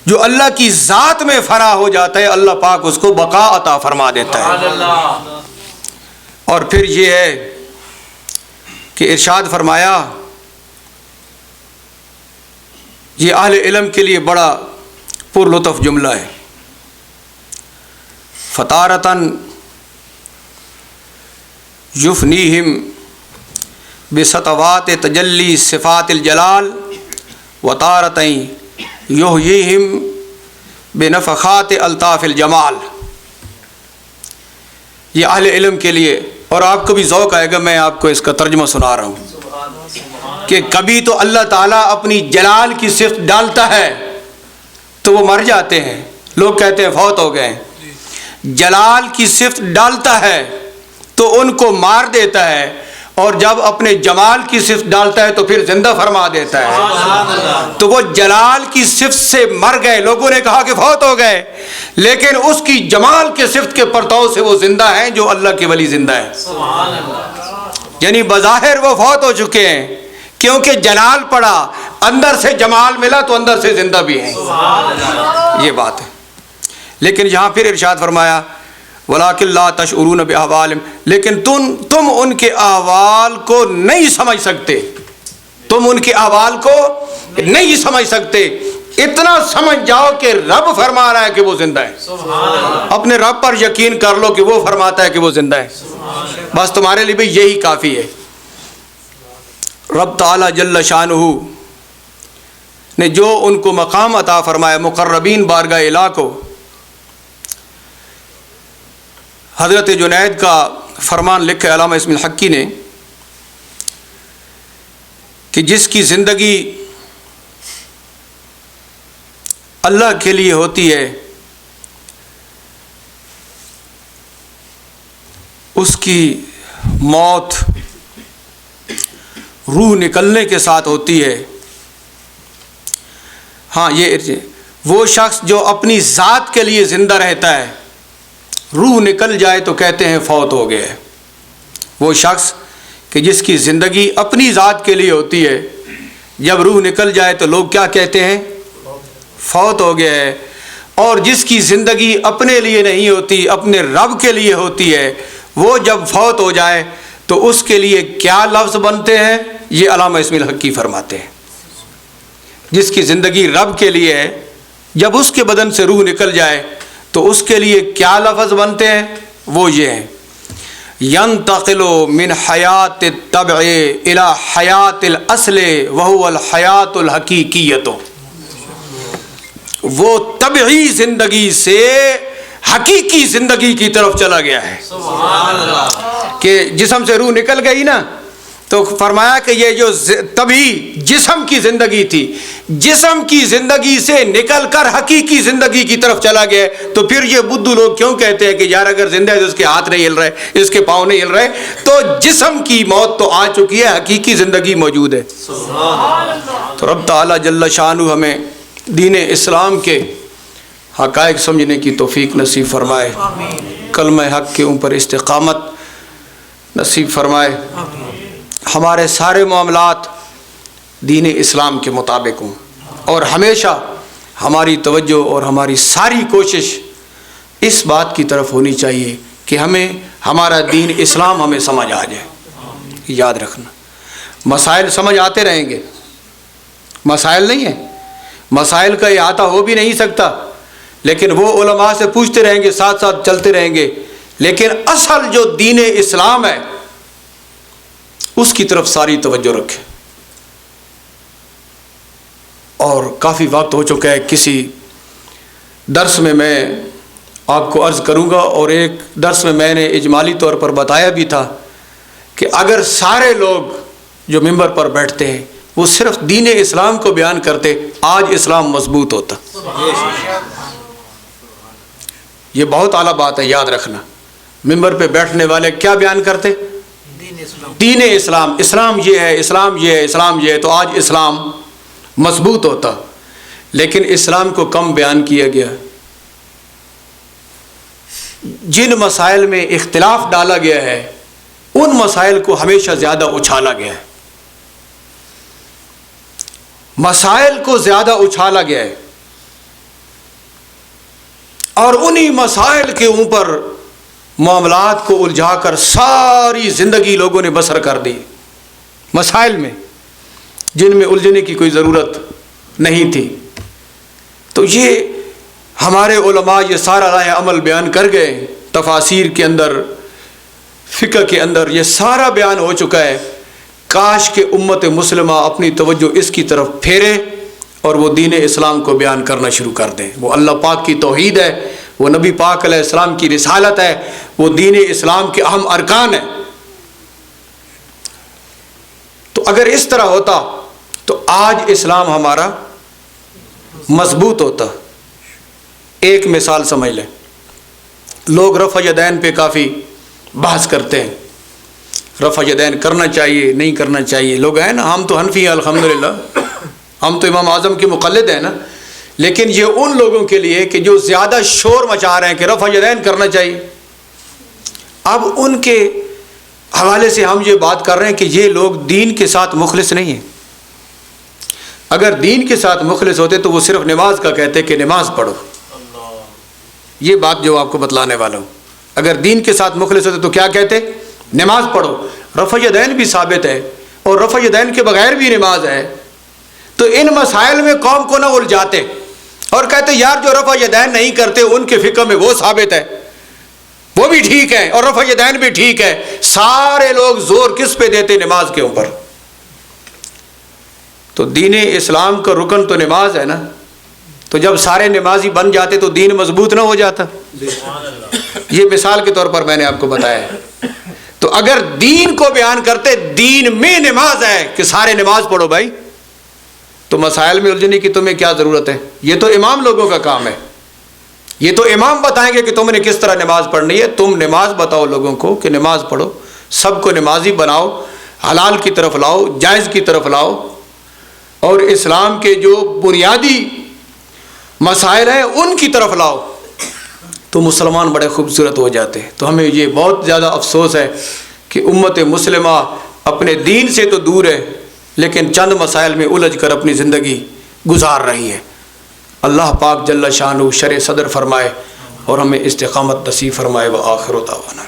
جو اللہ کی ذات میں فنا ہو جاتا ہے اللہ پاک اس کو بقا عطا فرما دیتا ہے۔ اور پھر یہ ہے کہ ارشاد فرمایا، یہ اہل علم کے لیے بڑا پر لطف جملہ ہے فتارتن یفنیہم بسطوات تجلی صفات الجلال وتارتن یحییہم بنفخات الطاف الجمال. یہ اہل علم کے لیے، اور آپ کو بھی ذوق آئے گا، میں آپ کو اس کا ترجمہ سنا رہا ہوں کہ کبھی تو اللہ تعالیٰ اپنی جلال کی صفت ڈالتا ہے تو وہ مر جاتے ہیں، لوگ کہتے ہیں فوت ہو گئے. جلال کی صفت ڈالتا ہے تو ان کو مار دیتا ہے، اور جب اپنے جمال کی صفت ڈالتا ہے تو پھر زندہ فرما دیتا ہے. تو وہ جلال کی صفت سے مر گئے، لوگوں نے کہا کہ فوت ہو گئے، لیکن اس کی جمال کے صفت کے پرتاؤ سے وہ زندہ ہیں، جو اللہ کے ولی زندہ ہیں. یعنی بظاہر وہ فوت ہو چکے ہیں، کیونکہ جلال پڑا، اندر سے جمال ملا تو اندر سے زندہ بھی ہیں. یہ بات ہے. لیکن یہاں پھر ارشاد فرمایا وَلَٰكِن لَا تَشْعُرُونَ بِأَحْوَالِهِمْ، لیکن تم ان کے احوال کو نہیں سمجھ سکتے، تم ان کے احوال کو نہیں سمجھ سکتے. اتنا سمجھ جاؤ کہ رب فرما رہا ہے کہ وہ زندہ ہے. اپنے رب پر یقین کر لو کہ وہ فرماتا ہے کہ وہ زندہ ہے، بس تمہارے لیے بھی یہی کافی ہے. رب تعالی جل شانہ نے جو ان کو مقام عطا فرمایا مقربین بارگاہ الہ کو، حضرت جنید کا فرمان لکھا ہے علامہ اسم الحقی نے کہ جس کی زندگی اللہ کے لیے ہوتی ہے اس کی موت روح نکلنے کے ساتھ ہوتی ہے. ہاں، یہ وہ شخص جو اپنی ذات کے لیے زندہ رہتا ہے، روح نکل جائے تو کہتے ہیں فوت ہو گیا ہے. وہ شخص کہ جس کی زندگی اپنی ذات کے لیے ہوتی ہے، جب روح نکل جائے تو لوگ کیا کہتے ہیں؟ فوت ہو گیا ہے. اور جس کی زندگی اپنے لیے نہیں ہوتی، اپنے رب کے لیے ہوتی ہے، وہ جب فوت ہو جائے تو اس کے لیے کیا لفظ بنتے ہیں؟ یہ علامہ اسم الحقی فرماتے ہیں. جس کی زندگی رب کے لیے ہے، جب اس کے بدن سے روح نکل جائے تو اس کے لیے کیا لفظ بنتے ہیں؟ وہ یہ ہیں ينتقل من حیات الطبع الى حیات الاصل وهو الحیات الحقیقیت. وہ طبعی زندگی سے حقیقی زندگی کی طرف چلا گیا ہے. کہ جسم سے روح نکل گئی نا، تو فرمایا کہ یہ جو طبعی جسم کی زندگی تھی، جسم کی زندگی سے نکل کر حقیقی زندگی کی طرف چلا گیا. تو پھر یہ بدھو لوگ کیوں کہتے ہیں کہ یار اگر زندہ ہے تو اس کے ہاتھ نہیں ہل رہے، اس کے پاؤں نہیں ہل رہے؟ تو جسم کی موت تو آ چکی ہے، حقیقی زندگی موجود ہے. تو رب تعالی جل شانہ ہمیں دین اسلام کے حقائق سمجھنے کی توفیق نصیب فرمائے، کلمہ حق کے اوپر استقامت نصیب فرمائے، ہمارے سارے معاملات دین اسلام کے مطابق ہوں، اور ہمیشہ ہماری توجہ اور ہماری ساری کوشش اس بات کی طرف ہونی چاہیے کہ ہمیں ہمارا دین اسلام ہمیں سمجھ آ جائے. یاد رکھنا، مسائل سمجھ آتے رہیں گے، مسائل نہیں ہیں، مسائل کا احاطہ ہو بھی نہیں سکتا، لیکن وہ علماء سے پوچھتے رہیں گے، ساتھ ساتھ چلتے رہیں گے. لیکن اصل جو دین اسلام ہے اس کی طرف ساری توجہ رکھیں. اور کافی وقت ہو چکا ہے، کسی درس میں آپ کو عرض کروں گا، اور ایک درس میں نے اجمالی طور پر بتایا بھی تھا کہ اگر سارے لوگ جو ممبر پر بیٹھتے ہیں وہ صرف دین اسلام کو بیان کرتے، آج اسلام مضبوط ہوتا. یہ بہت اعلیٰ بات ہے، یاد رکھنا. ممبر پہ بیٹھنے والے کیا بیان کرتے؟ دین اسلام. اسلام یہ ہے، اسلام یہ ہے، اسلام یہ ہے، تو آج اسلام مضبوط ہوتا. لیکن اسلام کو کم بیان کیا گیا. جن مسائل میں اختلاف ڈالا گیا ہے ان مسائل کو ہمیشہ زیادہ اچھالا گیا ہے، مسائل کو زیادہ اچھالا گیا ہے، اور انہی مسائل کے اوپر معاملات کو الجھا کر ساری زندگی لوگوں نے بسر کر دی، مسائل میں جن میں الجھنے کی کوئی ضرورت نہیں تھی. تو یہ ہمارے علماء یہ سارا راہ عمل بیان کر گئے، تفاسیر کے اندر، فقہ کے اندر یہ سارا بیان ہو چکا ہے۔ کاش کہ امت مسلمہ اپنی توجہ اس کی طرف پھیرے اور وہ دین اسلام کو بیان کرنا شروع کر دیں۔ وہ اللہ پاک کی توحید ہے، وہ نبی پاک علیہ السلام کی رسالت ہے، وہ دین اسلام کے اہم ارکان ہیں۔ تو اگر اس طرح ہوتا تو آج اسلام ہمارا مضبوط ہوتا۔ ایک مثال سمجھ لیں، لوگ رفع یدین پہ کافی بحث کرتے ہیں، رفع یدین کرنا چاہیے نہیں کرنا چاہیے۔ لوگ ہیں نا، ہم تو حنفی ہیں الحمدللہ، ہم تو امام اعظم کے مقلد ہیں نا، لیکن یہ ان لوگوں کے لیے کہ جو زیادہ شور مچا رہے ہیں کہ رفع یدین کرنا چاہیے، اب ان کے حوالے سے ہم یہ بات کر رہے ہیں کہ یہ لوگ دین کے ساتھ مخلص نہیں ہیں۔ اگر دین کے ساتھ مخلص ہوتے تو وہ صرف نماز کا کہتے کہ نماز پڑھو، یہ بات جو آپ کو بتلانے والا ہوں۔ اگر دین کے ساتھ مخلص ہوتے تو کیا کہتے؟ نماز پڑھو۔ رفع یدین بھی ثابت ہے اور رفع یدین کے بغیر بھی نماز ہے، تو ان مسائل میں قوم کو نہ الجھاتے اور کہتے یار جو رفع یدین نہیں کرتے ان کے فقہ میں وہ ثابت ہے، وہ بھی ٹھیک ہے اور رفع یدین بھی ٹھیک ہے۔ سارے لوگ زور کس پہ دیتے؟ نماز کے اوپر۔ تو دین اسلام کا رکن تو نماز ہے نا، تو جب سارے نمازی بن جاتے تو دین مضبوط نہ ہو جاتا؟ یہ مثال کے طور پر میں نے آپ کو بتایا ہے۔ تو اگر دین کو بیان کرتے دین میں نماز ہے کہ سارے نماز پڑھو بھائی، تو مسائل میں الجھنے کی تمہیں کیا ضرورت ہے؟ یہ تو امام لوگوں کا کام ہے، یہ تو امام بتائیں گے کہ تم نے کس طرح نماز پڑھنی ہے۔ تم نماز بتاؤ لوگوں کو کہ نماز پڑھو، سب کو نمازی بناؤ، حلال کی طرف لاؤ، جائز کی طرف لاؤ، اور اسلام کے جو بنیادی مسائل ہیں ان کی طرف لاؤ، تو مسلمان بڑے خوبصورت ہو جاتے ہیں۔ تو ہمیں یہ بہت زیادہ افسوس ہے کہ امت مسلمہ اپنے دین سے تو دور ہے، لیکن چند مسائل میں الجھ کر اپنی زندگی گزار رہی ہے۔ اللہ پاک جل شانہ شرع صدر فرمائے اور ہمیں استقامت نصیب فرمائے۔ وآخر دعوانا